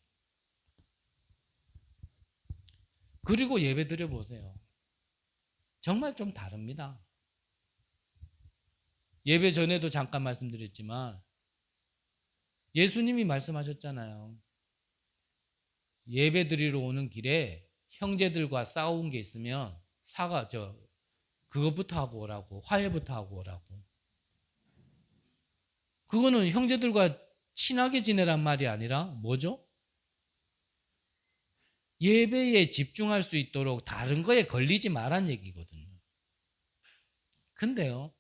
그리고 예배 드려보세요. 정말 좀 다릅니다. 예배 전에도 잠깐 말씀드렸지만 예수님이 말씀하셨잖아요. 예배 드리러 오는 길에 형제들과 싸운 게 있으면 그것부터 하고 오라고, 화해부터 하고 오라고. 그거는 형제들과 친하게 지내란 말이 아니라 뭐죠? 예배에 집중할 수 있도록 다른 거에 걸리지 말란 얘기거든요. 근데요,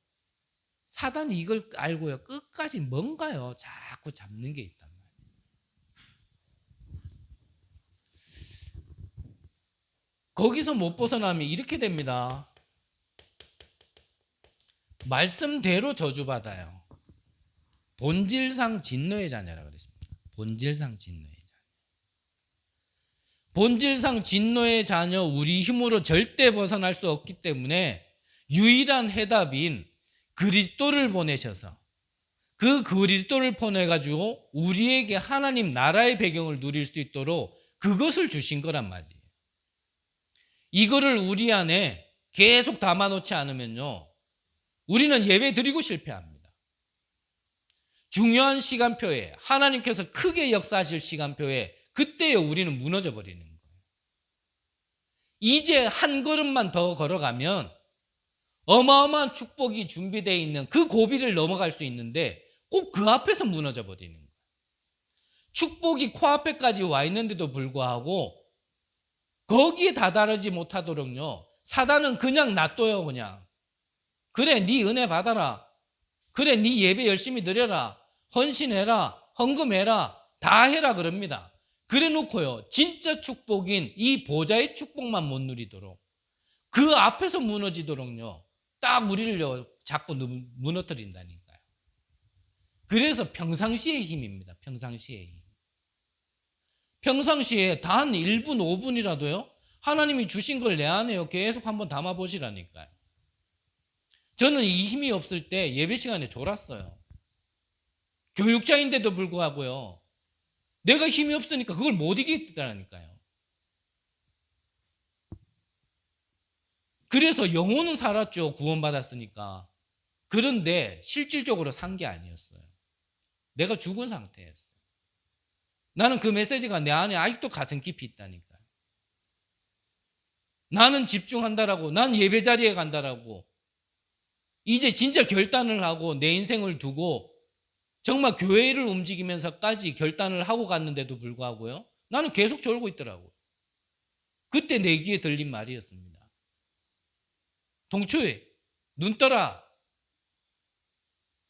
사단이 이걸 알고요, 끝까지 뭔가요, 자꾸 잡는 게 있단 말이에요. 거기서 못 벗어나면 이렇게 됩니다. 말씀대로 저주받아요. 본질상 진노의 자녀라고 그랬습니다. 본질상 진노의 자녀. 본질상 진노의 자녀, 우리 힘으로 절대 벗어날 수 없기 때문에 유일한 해답인 그리스도를 보내셔서 그 그리스도를 보내가지고 우리에게 하나님 나라의 배경을 누릴 수 있도록 그것을 주신 거란 말이에요. 이거를 우리 안에 계속 담아놓지 않으면요, 우리는 예배 드리고 실패합니다. 중요한 시간표에, 하나님께서 크게 역사하실 시간표에 그때에 우리는 무너져 버리는 거예요. 이제 한 걸음만 더 걸어가면 어마어마한 축복이 준비되어 있는 그 고비를 넘어갈 수 있는데 꼭 그 앞에서 무너져 버리는 거예요. 축복이 코앞에까지 와 있는데도 불구하고 거기에 다다르지 못하도록요, 사단은 그냥 놔둬요. 그냥 그래 네 은혜 받아라, 그래 네 예배 열심히 드려라, 헌신해라, 헌금해라, 다 해라 그럽니다. 그래 놓고요, 진짜 축복인 이 보좌의 축복만 못 누리도록, 그 앞에서 무너지도록요, 딱 우리를요 자꾸 무너뜨린다니까요. 그래서 평상시의 힘입니다. 평상시의 힘. 평상시에 단 1분, 5분이라도요, 하나님이 주신 걸 내 안에요 계속 한번 담아 보시라니까요. 저는 이 힘이 없을 때 예배 시간에 졸았어요. 교육자인데도 불구하고요, 내가 힘이 없으니까 그걸 못 이기겠다니까요. 그래서 영혼은 살았죠. 구원받았으니까. 그런데 실질적으로 산 게 아니었어요. 내가 죽은 상태였어요. 나는 그 메시지가 내 안에 아직도 가슴 깊이 있다니까요. 나는 집중한다라고, 난 예배 자리에 간다라고, 이제 진짜 결단을 하고 내 인생을 두고 정말 교회를 움직이면서까지 결단을 하고 갔는데도 불구하고요, 나는 계속 졸고 있더라고요. 그때 내 귀에 들린 말이었습니다. 동추이, 눈 떠라.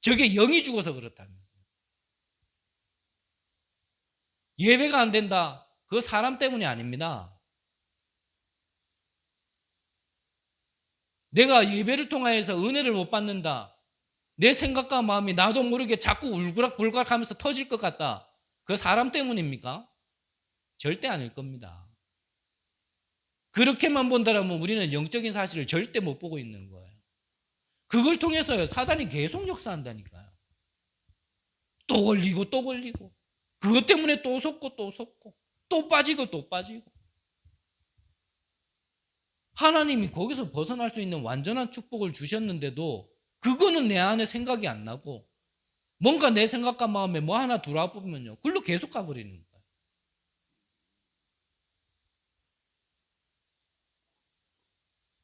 저게 영이 죽어서 그렇다면서. 예배가 안 된다. 그거 사람 때문이 아닙니다. 내가 예배를 통하여서 은혜를 못 받는다, 내 생각과 마음이 나도 모르게 자꾸 울그락불그락 하면서 터질 것 같다, 그 사람 때문입니까? 절대 아닐 겁니다. 그렇게만 본다면 우리는 영적인 사실을 절대 못 보고 있는 거예요. 그걸 통해서요, 사단이 계속 역사한다니까요. 또 걸리고 또 걸리고, 그것 때문에 또 속고 또 속고, 또 빠지고 또 빠지고. 하나님이 거기서 벗어날 수 있는 완전한 축복을 주셨는데도 그거는 내 안에 생각이 안 나고, 뭔가 내 생각과 마음에 뭐 하나 들어와보면요, 그걸로 계속 가버리는 거예요.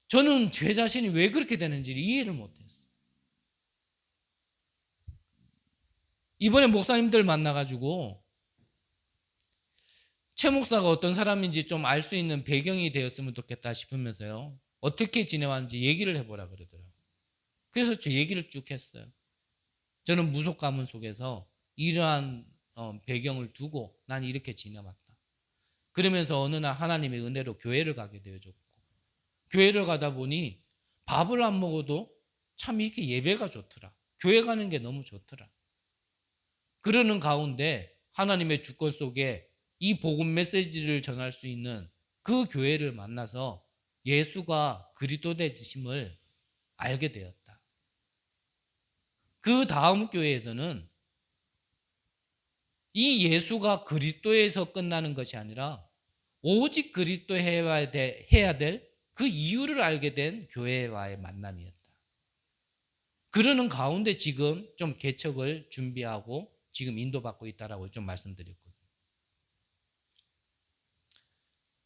저는 제 자신이 왜 그렇게 되는지를 이해를 못했어요. 이번에 목사님들 만나가지고 최 목사가 어떤 사람인지 좀 알 수 있는 배경이 되었으면 좋겠다 싶으면서요, 어떻게 지내왔는지 얘기를 해보라 그러더라고요. 그래서 저 얘기를 쭉 했어요. 저는 무속 가문 속에서 이러한 배경을 두고 난 이렇게 지내왔다. 그러면서 어느 날 하나님의 은혜로 교회를 가게 되어졌고, 교회를 가다 보니 밥을 안 먹어도 참 이렇게 예배가 좋더라, 교회 가는 게 너무 좋더라. 그러는 가운데 하나님의 주권 속에 이 복음 메시지를 전할 수 있는 그 교회를 만나서 예수가 그리스도 되심을 알게 되었다. 그 다음 교회에서는 이 예수가 그리스도에서 끝나는 것이 아니라 오직 그리스도 해야 될 그 이유를 알게 된 교회와의 만남이었다. 그러는 가운데 지금 좀 개척을 준비하고 지금 인도받고 있다라고 좀 말씀드렸거든요.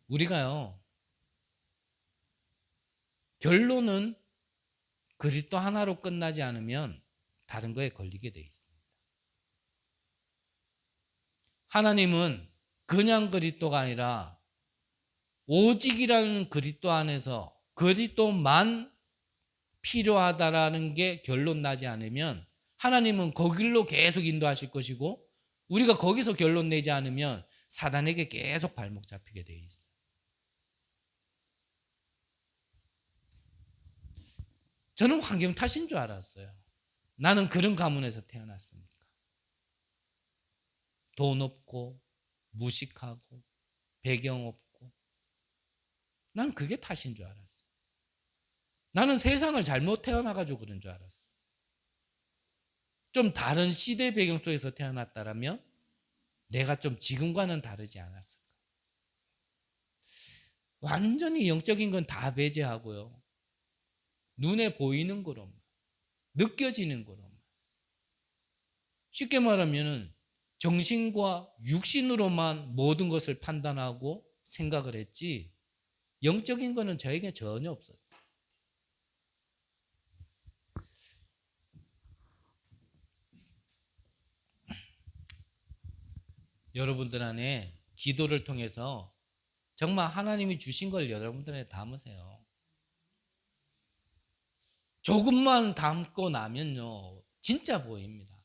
우리가요, 결론은 그리스도 하나로 끝나지 않으면 다른 거에 걸리게 돼 있습니다. 하나님은 그냥 그리스도가 아니라 오직이라는 그리스도 안에서 그리스도만 필요하다라는 게 결론 나지 않으면 하나님은 거길로 계속 인도하실 것이고, 우리가 거기서 결론 내지 않으면 사단에게 계속 발목 잡히게 돼 있어요. 저는 환경 탓인 줄 알았어요. 나는 그런 가문에서 태어났으니까. 돈 없고 무식하고 배경 없고, 난 그게 탓인 줄 알았어요. 나는 세상을 잘못 태어나가지고 그런 줄 알았어요. 좀 다른 시대 배경 속에서 태어났다면 내가 좀 지금과는 다르지 않았을까. 완전히 영적인 건 다 배제하고요, 눈에 보이는 거로만, 느껴지는 거로만, 쉽게 말하면 정신과 육신으로만 모든 것을 판단하고 생각을 했지, 영적인 거는 저에게 전혀 없었어요. 여러분들 안에 기도를 통해서 정말 하나님이 주신 걸 여러분들에 담으세요. 조금만 담고 나면요, 진짜 보입니다.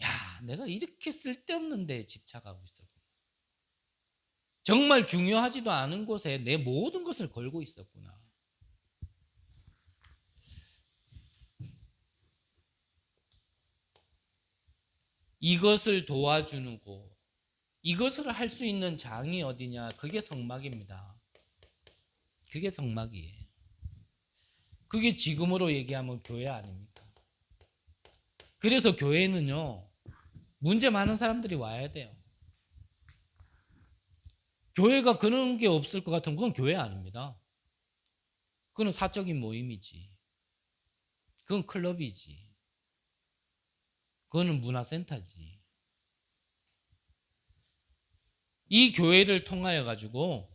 야, 내가 이렇게 쓸데없는 데에 집착하고 있었구나. 정말 중요하지도 않은 곳에 내 모든 것을 걸고 있었구나. 이것을 도와주는 곳, 이것을 할 수 있는 장이 어디냐? 그게 성막입니다. 그게 성막이에요. 그게 지금으로 얘기하면 교회 아닙니까? 그래서 교회는요, 문제 많은 사람들이 와야 돼요. 교회가 그런 게 없을 것 같으면 그건 교회 아닙니다. 그건 사적인 모임이지. 그건 클럽이지. 그거는 문화센터지. 이 교회를 통하여 가지고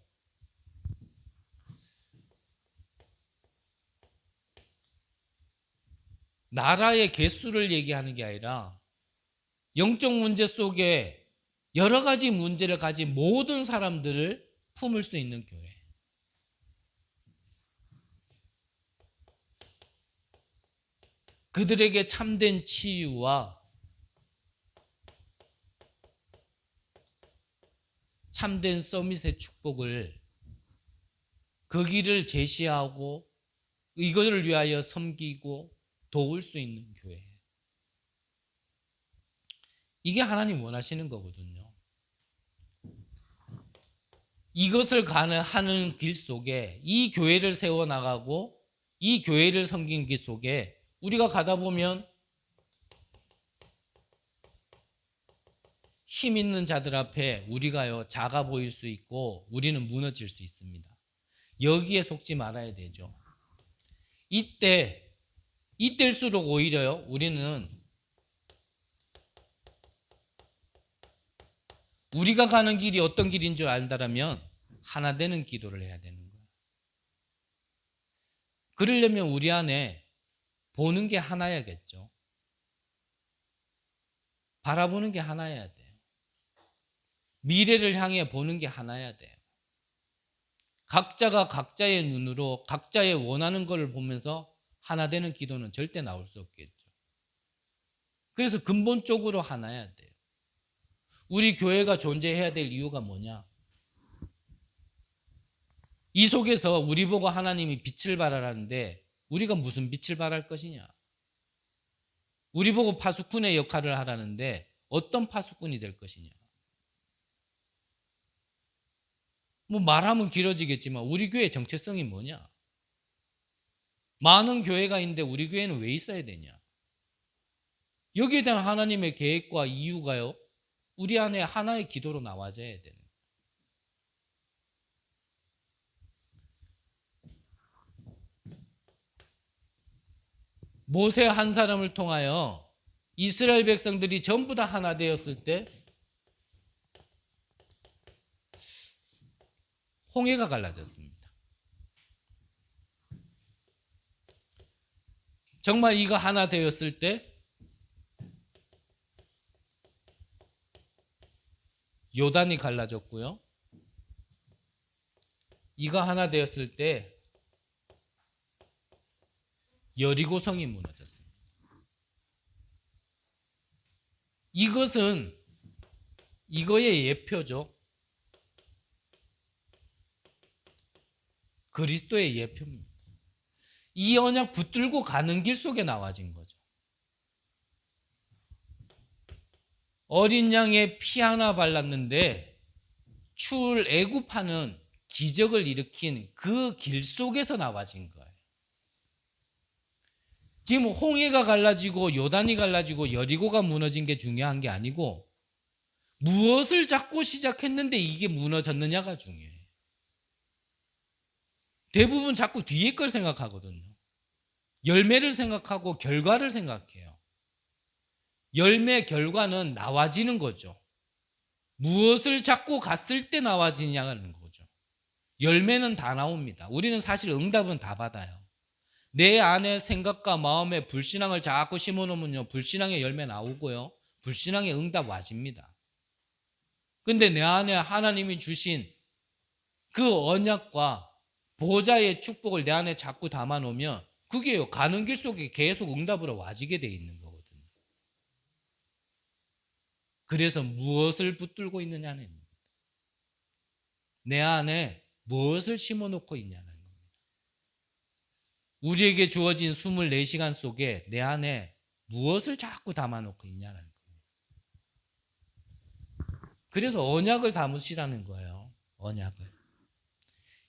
나라의 개수를 얘기하는 게 아니라 영적 문제 속에 여러 가지 문제를 가진 모든 사람들을 품을 수 있는 교회. 그들에게 참된 치유와 참된 서밋의 축복을, 그 길을 제시하고 이것을 위하여 섬기고 도울 수 있는 교회. 이게 하나님 원하시는 거거든요. 이것을 가능하는 길 속에 이 교회를 세워나가고 이 교회를 섬기는 길 속에 우리가 가다 보면 힘 있는 자들 앞에 우리가요 작아 보일 수 있고 우리는 무너질 수 있습니다. 여기에 속지 말아야 되죠. 이때일수록 오히려요 우리는 우리가 가는 길이 어떤 길인 줄 안다라면 하나 되는 기도를 해야 되는 거예요. 그러려면 우리 안에 보는 게 하나야겠죠. 바라보는 게 하나여야 돼요. 미래를 향해 보는 게 하나여야 돼요. 각자가 각자의 눈으로 각자의 원하는 것을 보면서 하나 되는 기도는 절대 나올 수 없겠죠. 그래서 근본적으로 하나여야 돼요. 우리 교회가 존재해야 될 이유가 뭐냐? 이 속에서 우리 보고 하나님이 빛을 발하라는데 우리가 무슨 빛을 발할 것이냐? 우리 보고 파수꾼의 역할을 하라는데 어떤 파수꾼이 될 것이냐? 뭐 말하면 길어지겠지만 우리 교회의 정체성이 뭐냐? 많은 교회가 있는데 우리 교회는 왜 있어야 되냐? 여기에 대한 하나님의 계획과 이유가요, 우리 안에 하나의 기도로 나와져야 되는 거예요. 모세 한 사람을 통하여 이스라엘 백성들이 전부 다 하나 되었을 때 홍해가 갈라졌습니다. 정말 이거 하나 되었을 때 요단이 갈라졌고요. 이거 하나 되었을 때 여리고성이 무너졌습니다. 이것은 이거의 예표죠. 그리스도의 예표입니다. 이 언약 붙들고 가는 길 속에 나와진 거죠. 어린 양의 피 하나 발랐는데 출애굽하는 기적을 일으킨 그 길 속에서 나와진 거예요. 지금 홍해가 갈라지고 요단이 갈라지고 여리고가 무너진 게 중요한 게 아니고 무엇을 잡고 시작했는데 이게 무너졌느냐가 중요해요. 대부분 자꾸 뒤에 걸 생각하거든요. 열매를 생각하고 결과를 생각해요. 열매 결과는 나와지는 거죠. 무엇을 잡고 갔을 때 나와지냐는 거죠. 열매는 다 나옵니다. 우리는 사실 응답은 다 받아요. 내 안에 생각과 마음에 불신앙을 자꾸 심어놓으면요 불신앙의 열매 나오고요 불신앙의 응답 와집니다. 근데 내 안에 하나님이 주신 그 언약과 보좌의 축복을 내 안에 자꾸 담아놓으면 그게요, 가는 길 속에 계속 응답으로 와지게 돼 있는 거거든요. 그래서 무엇을 붙들고 있느냐는, 내 안에 무엇을 심어놓고 있냐는 겁니다. 우리에게 주어진 24시간 속에 내 안에 무엇을 자꾸 담아놓고 있냐는 겁니다. 그래서 언약을 담으시라는 거예요. 언약을.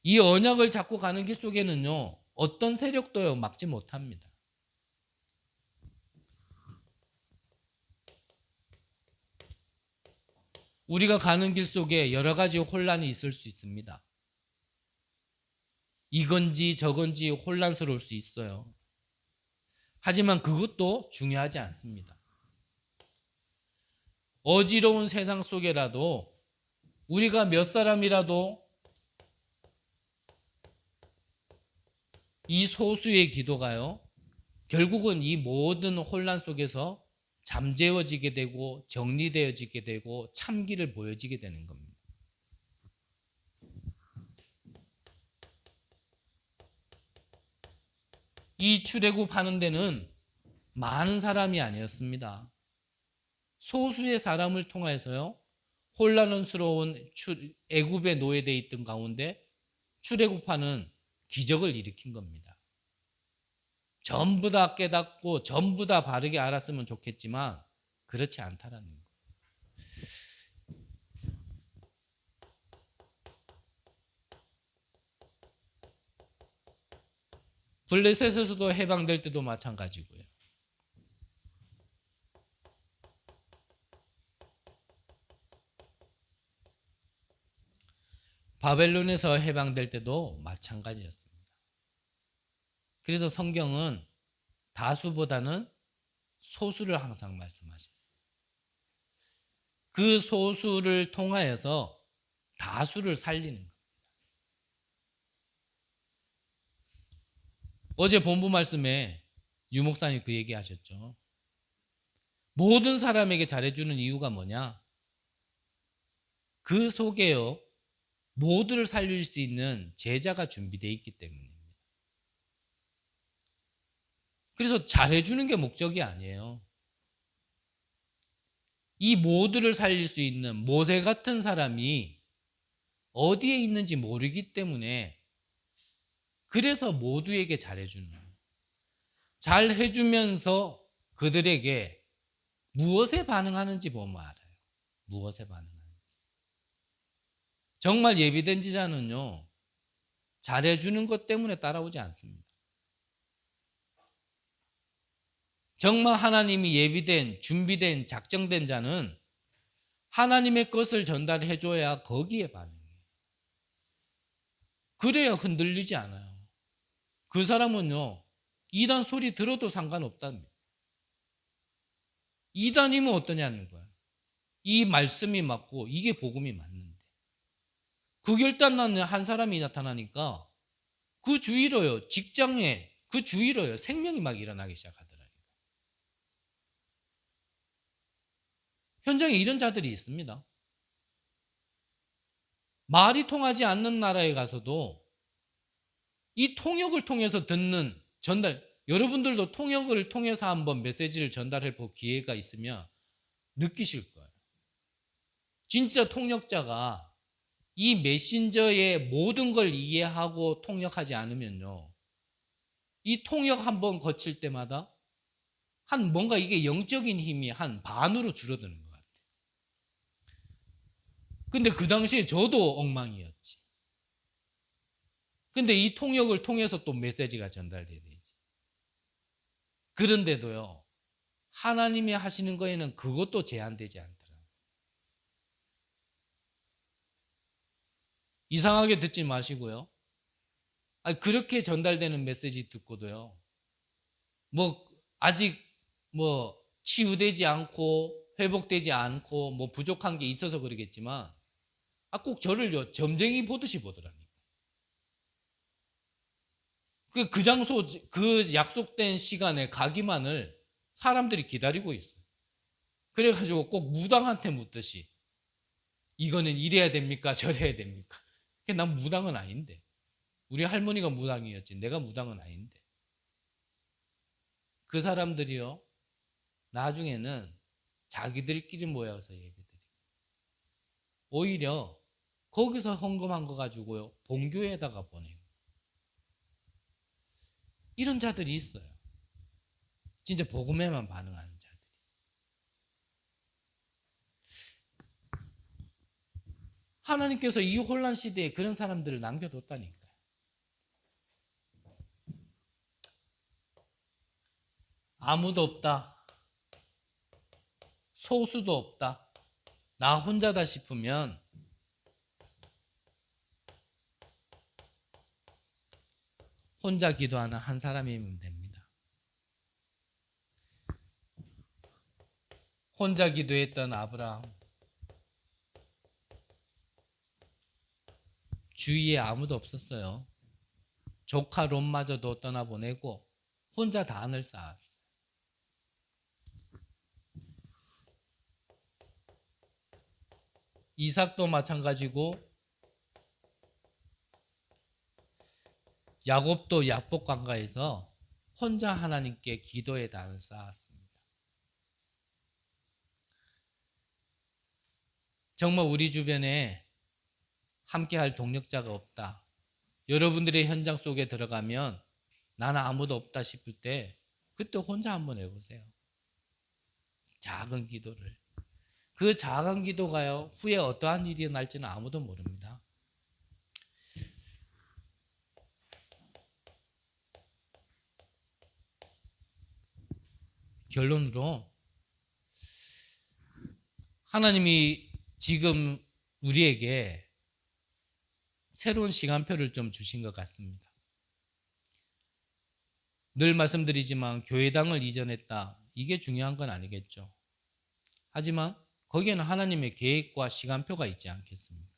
이 언약을 잡고 가는 길 속에는요, 어떤 세력도요 막지 못합니다. 우리가 가는 길 속에 여러 가지 혼란이 있을 수 있습니다. 이건지 저건지 혼란스러울 수 있어요. 하지만 그것도 중요하지 않습니다. 어지러운 세상 속에라도 우리가 몇 사람이라도 이 소수의 기도가요, 결국은 이 모든 혼란 속에서 잠재워지게 되고 정리되어지게 되고 참기를 보여지게 되는 겁니다. 이 출애굽하는 데는 많은 사람이 아니었습니다. 소수의 사람을 통해서요, 혼란스러운 애굽에 노예되어 있던 가운데 출애굽하는 기적을 일으킨 겁니다. 전부 다 깨닫고 전부 다 바르게 알았으면 좋겠지만 그렇지 않다라는 거. 블레셋에서도 해방될 때도 마찬가지고요. 바벨론에서 해방될 때도 마찬가지였습니다. 그래서 성경은 다수보다는 소수를 항상 말씀하십니다. 그 소수를 통하여서 다수를 살리는 겁니다. 어제 본부 말씀에 유 목사님 그 얘기 하셨죠. 모든 사람에게 잘해주는 이유가 뭐냐? 그 속에요, 모두를 살릴 수 있는 제자가 준비되어 있기 때문입니다. 그래서 잘해주는 게 목적이 아니에요. 이 모두를 살릴 수 있는 모세 같은 사람이 어디에 있는지 모르기 때문에, 그래서 모두에게 잘해주는 거예요. 잘해주면서 그들에게 무엇에 반응하는지 보면 알아요. 무엇에 반응하는지. 정말 예비된 제자는요, 잘해주는 것 때문에 따라오지 않습니다. 정말 하나님이 예비된, 준비된, 작정된 자는 하나님의 것을 전달해줘야 거기에 반응해요. 그래야 흔들리지 않아요. 그 사람은요, 이단 소리 들어도 상관없답니다. 이단이면 어떠냐는 거야. 이 말씀이 맞고 이게 복음이 맞는데 그 결단 나는 한 사람이 나타나니까 그 주위로요, 직장에 그 주위로요, 생명이 막 일어나기 시작하더라고요. 현장에 이런 자들이 있습니다. 말이 통하지 않는 나라에 가서도 이 통역을 통해서 듣는 전달, 여러분들도 통역을 통해서 한번 메시지를 전달해 볼 기회가 있으면 느끼실 거예요. 진짜 통역자가 이 메신저의 모든 걸 이해하고 통역하지 않으면요, 이 통역 한번 거칠 때마다 한 뭔가 이게 영적인 힘이 한 반으로 줄어드는 것 같아요. 근데 그 당시에 저도 엉망이었지. 근데 이 통역을 통해서 또 메시지가 전달돼야 되지. 그런데도요, 하나님이 하시는 거에는 그것도 제한되지 않더라고요. 이상하게 듣지 마시고요. 아니, 그렇게 전달되는 메시지 듣고도요, 아직 치유되지 않고 회복되지 않고 부족한 게 있어서 그러겠지만, 꼭 저를요, 점쟁이 보듯이 보더라니까. 그 장소, 그 약속된 시간에 가기만을 사람들이 기다리고 있어요. 그래가지고 꼭 무당한테 묻듯이 이거는 이래야 됩니까? 저래야 됩니까? 난 무당은 아닌데. 우리 할머니가 무당이었지. 내가 무당은 아닌데. 그 사람들이요. 나중에는 자기들끼리 모여서 예배드리고 오히려 거기서 헌금한 거 가지고요. 본교에다가 보내고. 이런 자들이 있어요. 진짜 복음에만 반응하는 자들이. 하나님께서 이 혼란 시대에 그런 사람들을 남겨뒀다니까요. 아무도 없다. 소수도 없다. 나 혼자다 싶으면 혼자 기도하는 한 사람이면 됩니다. 혼자 기도했던 아브라함. 주위에 아무도 없었어요. 조카 롯마저도 떠나보내고 혼자 단을 쌓았어요. 이삭도 마찬가지고 야곱도 약복 강가에서 혼자 하나님께 기도의 단을 쌓았습니다. 정말 우리 주변에 함께할 동력자가 없다. 여러분들의 현장 속에 들어가면 나는 아무도 없다 싶을 때 그때 혼자 한번 해보세요. 작은 기도를. 그 작은 기도가요. 후에 어떠한 일이 날지는 아무도 모릅니다. 결론으로 하나님이 지금 우리에게 새로운 시간표를 좀 주신 것 같습니다. 늘 말씀드리지만 교회당을 이전했다. 이게 중요한 건 아니겠죠. 하지만 거기에는 하나님의 계획과 시간표가 있지 않겠습니까?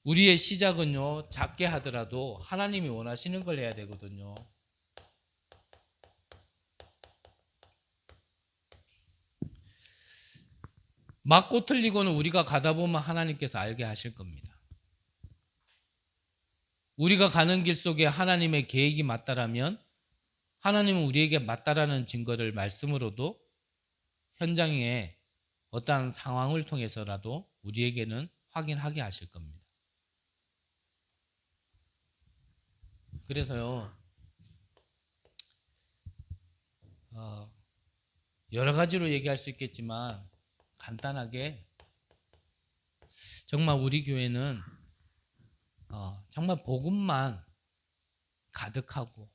우리의 시작은요, 작게 하더라도 하나님이 원하시는 걸 해야 되거든요. 맞고 틀리고는 우리가 가다 보면 하나님께서 알게 하실 겁니다. 우리가 가는 길 속에 하나님의 계획이 맞다라면 하나님은 우리에게 맞다라는 증거를 말씀으로도 현장에 어떠한 상황을 통해서라도 우리에게는 확인하게 하실 겁니다. 그래서요, 여러 가지로 얘기할 수 있겠지만 간단하게 정말 우리 교회는 정말 복음만 가득하고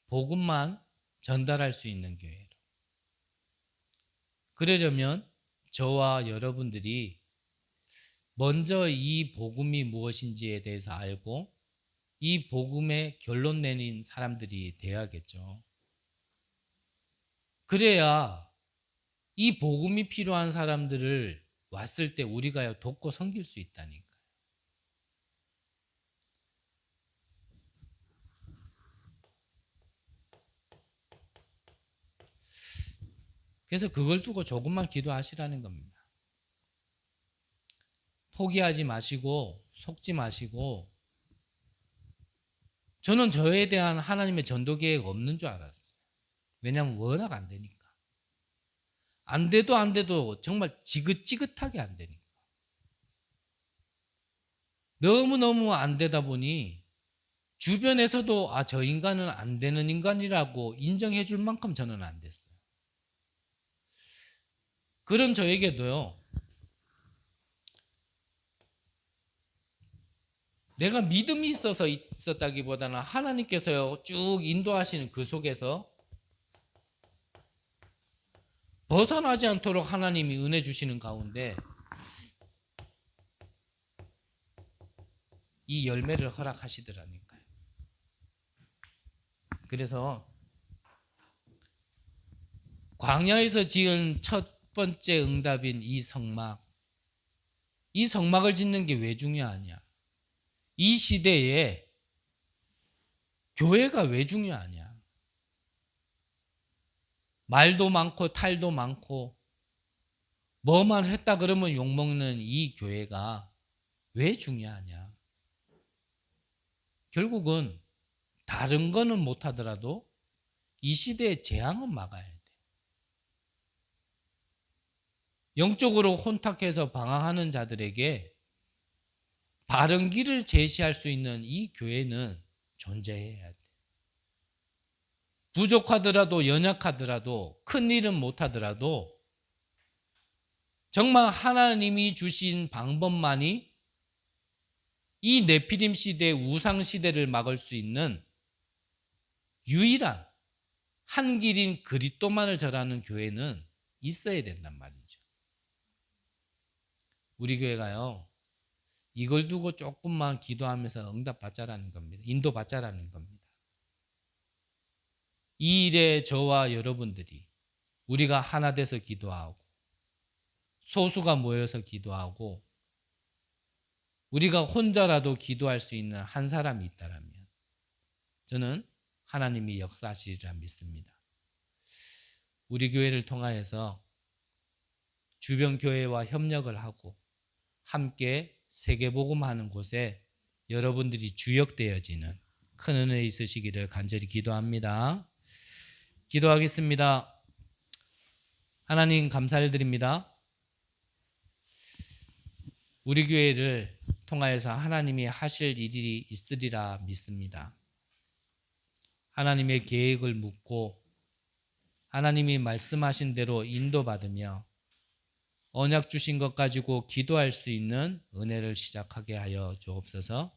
복음만 전달할 수 있는 교회로. 그러려면 저와 여러분들이 먼저 이 복음이 무엇인지에 대해서 알고 이 복음의 결론 내린 사람들이 되어야겠죠. 그래야 이 복음이 필요한 사람들을 왔을 때 우리가 돕고 섬길 수 있다니까요. 그래서 그걸 두고 조금만 기도하시라는 겁니다. 포기하지 마시고 속지 마시고. 저는 저에 대한 하나님의 전도 계획 없는 줄 알았어요. 왜냐하면 워낙 안 되니까. 안 돼도 정말 지긋지긋하게 안 되니까. 너무너무 안 되다 보니 주변에서도 저 인간은 안 되는 인간이라고 인정해 줄 만큼 저는 안 됐어요. 그런 저에게도요, 내가 믿음이 있어서 있었다기보다는 하나님께서요 쭉 인도하시는 그 속에서 벗어나지 않도록 하나님이 은혜 주시는 가운데 이 열매를 허락하시더라니까요. 그래서 광야에서 지은 첫 번째 응답인 이 성막을 짓는 게 왜 중요하냐? 이 시대에 교회가 왜 중요하냐? 말도 많고 탈도 많고 뭐만 했다 그러면 욕먹는 이 교회가 왜 중요하냐? 결국은 다른 거는 못하더라도 이 시대의 재앙은 막아야 돼. 영적으로 혼탁해서 방황하는 자들에게 바른 길을 제시할 수 있는 이 교회는 존재해야 돼. 부족하더라도 연약하더라도 큰 일은 못하더라도 정말 하나님이 주신 방법만이 이 네피림 시대의 우상 시대를 막을 수 있는 유일한 한 길인 그리스도만을 절하는 교회는 있어야 된단 말이죠. 우리 교회가요, 이걸 두고 조금만 기도하면서 응답받자라는 겁니다. 인도받자라는 겁니다. 이 일에 저와 여러분들이 우리가 하나 돼서 기도하고 소수가 모여서 기도하고 우리가 혼자라도 기도할 수 있는 한 사람이 있다면 저는 하나님이 역사하시리라 믿습니다. 우리 교회를 통하여서 주변 교회와 협력을 하고 함께 세계복음하는 곳에 여러분들이 주역되어지는 큰 은혜 있으시기를 간절히 기도합니다. 기도하겠습니다. 하나님 감사를 드립니다. 우리 교회를 통하여서 하나님이 하실 일이 있으리라 믿습니다. 하나님의 계획을 묻고 하나님이 말씀하신 대로 인도받으며 언약 주신 것 가지고 기도할 수 있는 은혜를 시작하게 하여 주옵소서.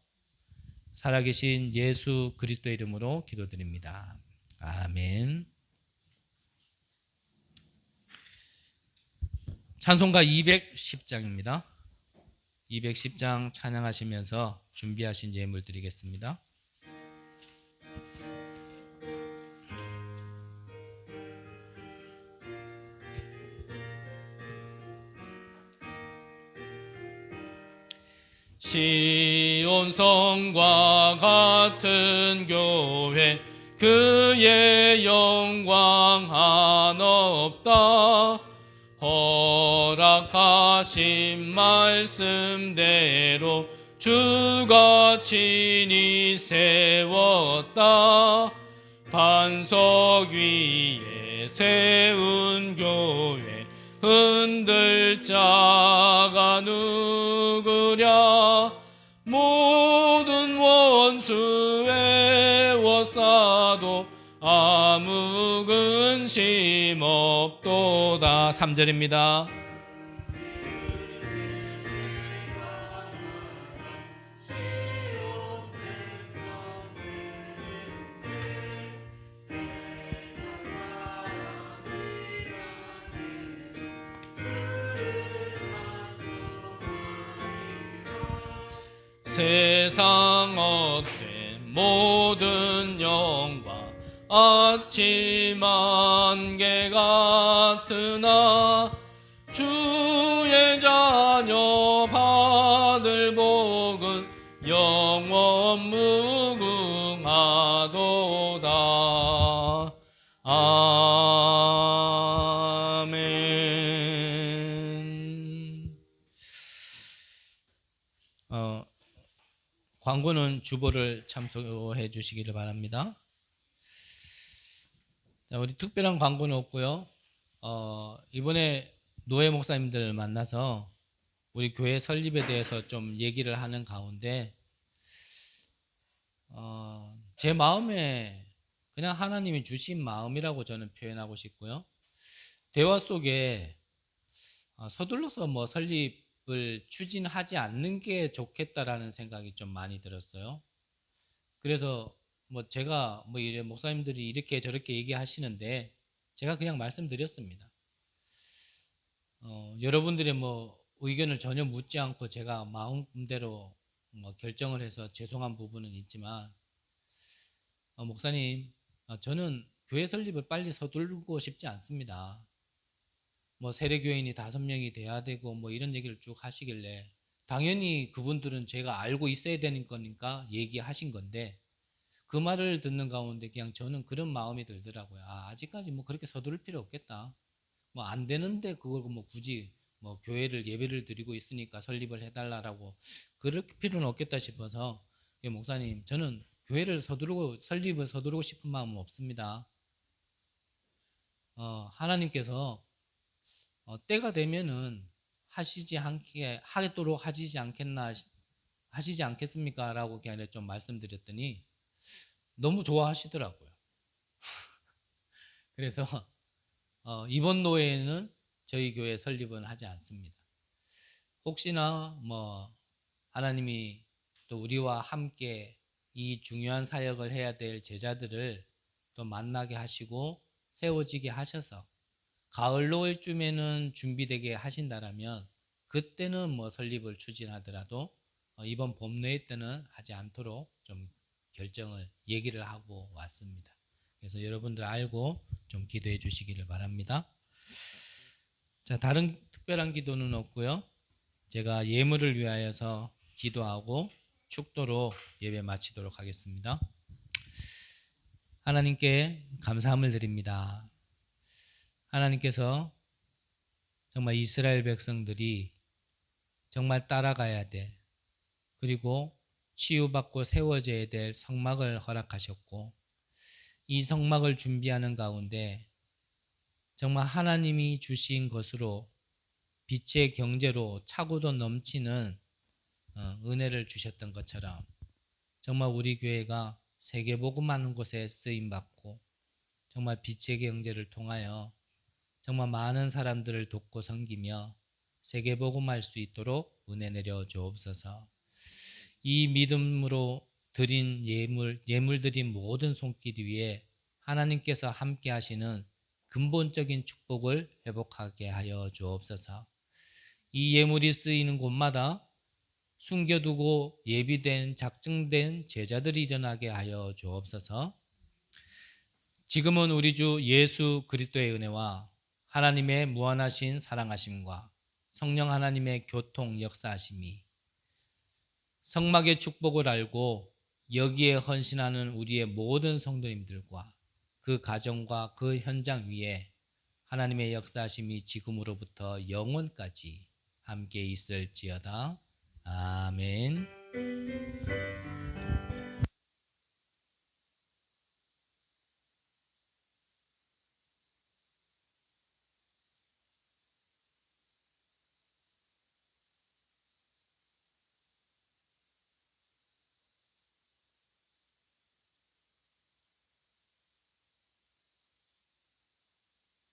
살아계신 예수 그리스도의 이름으로 기도드립니다. 아멘. 찬송가 210장입니다. 210장 찬양하시면서 준비하신 예물 드리겠습니다. 시온성과 같은 교회 그의 영광 한없다. 허락하신 말씀대로 주가 친히 세웠다. 반석 위에 세운 교회 흔들 자가 누구랴. 모든 원수 애워싸도 아무 근심 없도다. 3절입니다. 세상 어때 모든 영광 아침 안개 같으나 주의 자녀 받을 복은 영원 무궁하도다. 아멘. 광고는 주보를 참조해 주시기를 바랍니다. 자, 우리 특별한 광고는 없고요. 이번에 노예 목사님들 만나서 우리 교회 설립에 대해서 좀 얘기를 하는 가운데 제 마음에 그냥 하나님이 주신 마음이라고 저는 표현하고 싶고요. 대화 속에 서둘러서 뭐 설립을 추진하지 않는 게 좋겠다라는 생각이 좀 많이 들었어요. 그래서 뭐 제가 뭐 이래 목사님들이 이렇게 저렇게 얘기하시는데 제가 그냥 말씀드렸습니다. 여러분들의 뭐 의견을 전혀 묻지 않고 제가 마음대로 뭐 결정을 해서 죄송한 부분은 있지만 목사님, 저는 교회 설립을 빨리 서두르고 싶지 않습니다. 뭐 세례교인이 5명이 돼야 되고 뭐 이런 얘기를 쭉 하시길래 당연히 그분들은 제가 알고 있어야 되는 거니까 얘기하신 건데 그 말을 듣는 가운데 그냥 저는 그런 마음이 들더라고요. 아직까지 뭐 그렇게 서두를 필요 없겠다. 뭐 안 되는데 그걸 뭐 굳이 뭐 교회를 예배를 드리고 있으니까 설립을 해달라고 그럴 필요는 없겠다 싶어서 목사님 저는 교회를 설립을 서두르고 싶은 마음은 없습니다. 하나님께서 때가 되면은 하도록 하시지 않겠습니까? 라고 그냥 좀 말씀드렸더니 너무 좋아하시더라고요. 그래서 이번 노회에는 저희 교회 설립은 하지 않습니다. 혹시나 뭐 하나님이 또 우리와 함께 이 중요한 사역을 해야 될 제자들을 또 만나게 하시고 세워지게 하셔서 가을 노을쯤에는 준비되게 하신다라면 그때는 뭐 설립을 추진하더라도 이번 봄노회 때는 하지 않도록 좀 얘기를 하고 왔습니다. 그래서 여러분들 알고 좀 기도해 주시기를 바랍니다. 자, 다른 특별한 기도는 없고요. 제가 예물을 위하여서 기도하고 축도로 예배 마치도록 하겠습니다. 하나님께 감사함을 드립니다. 하나님께서 정말 이스라엘 백성들이 정말 따라가야 될 그리고 치유받고 세워져야 될 성막을 허락하셨고 이 성막을 준비하는 가운데 정말 하나님이 주신 것으로 빛의 경제로 차고도 넘치는 은혜를 주셨던 것처럼 정말 우리 교회가 세계복음하는 곳에 쓰임받고 정말 빛의 경제를 통하여 정말 많은 사람들을 돕고 섬기며 세계복음할 수 있도록 은혜 내려 주옵소서. 이 믿음으로 드린 예물 드린 모든 손길 위에 하나님께서 함께 하시는 근본적인 축복을 회복하게 하여 주옵소서. 이 예물이 쓰이는 곳마다 숨겨두고 예비된 작정된 제자들이 일어나게 하여 주옵소서. 지금은 우리 주 예수 그리스도의 은혜와 하나님의 무한하신 사랑하심과 성령 하나님의 교통 역사하심이 성막의 축복을 알고 여기에 헌신하는 우리의 모든 성도님들과 그 가정과 그 현장 위에 하나님의 역사하심이 지금으로부터 영원까지 함께 있을지어다. 아멘.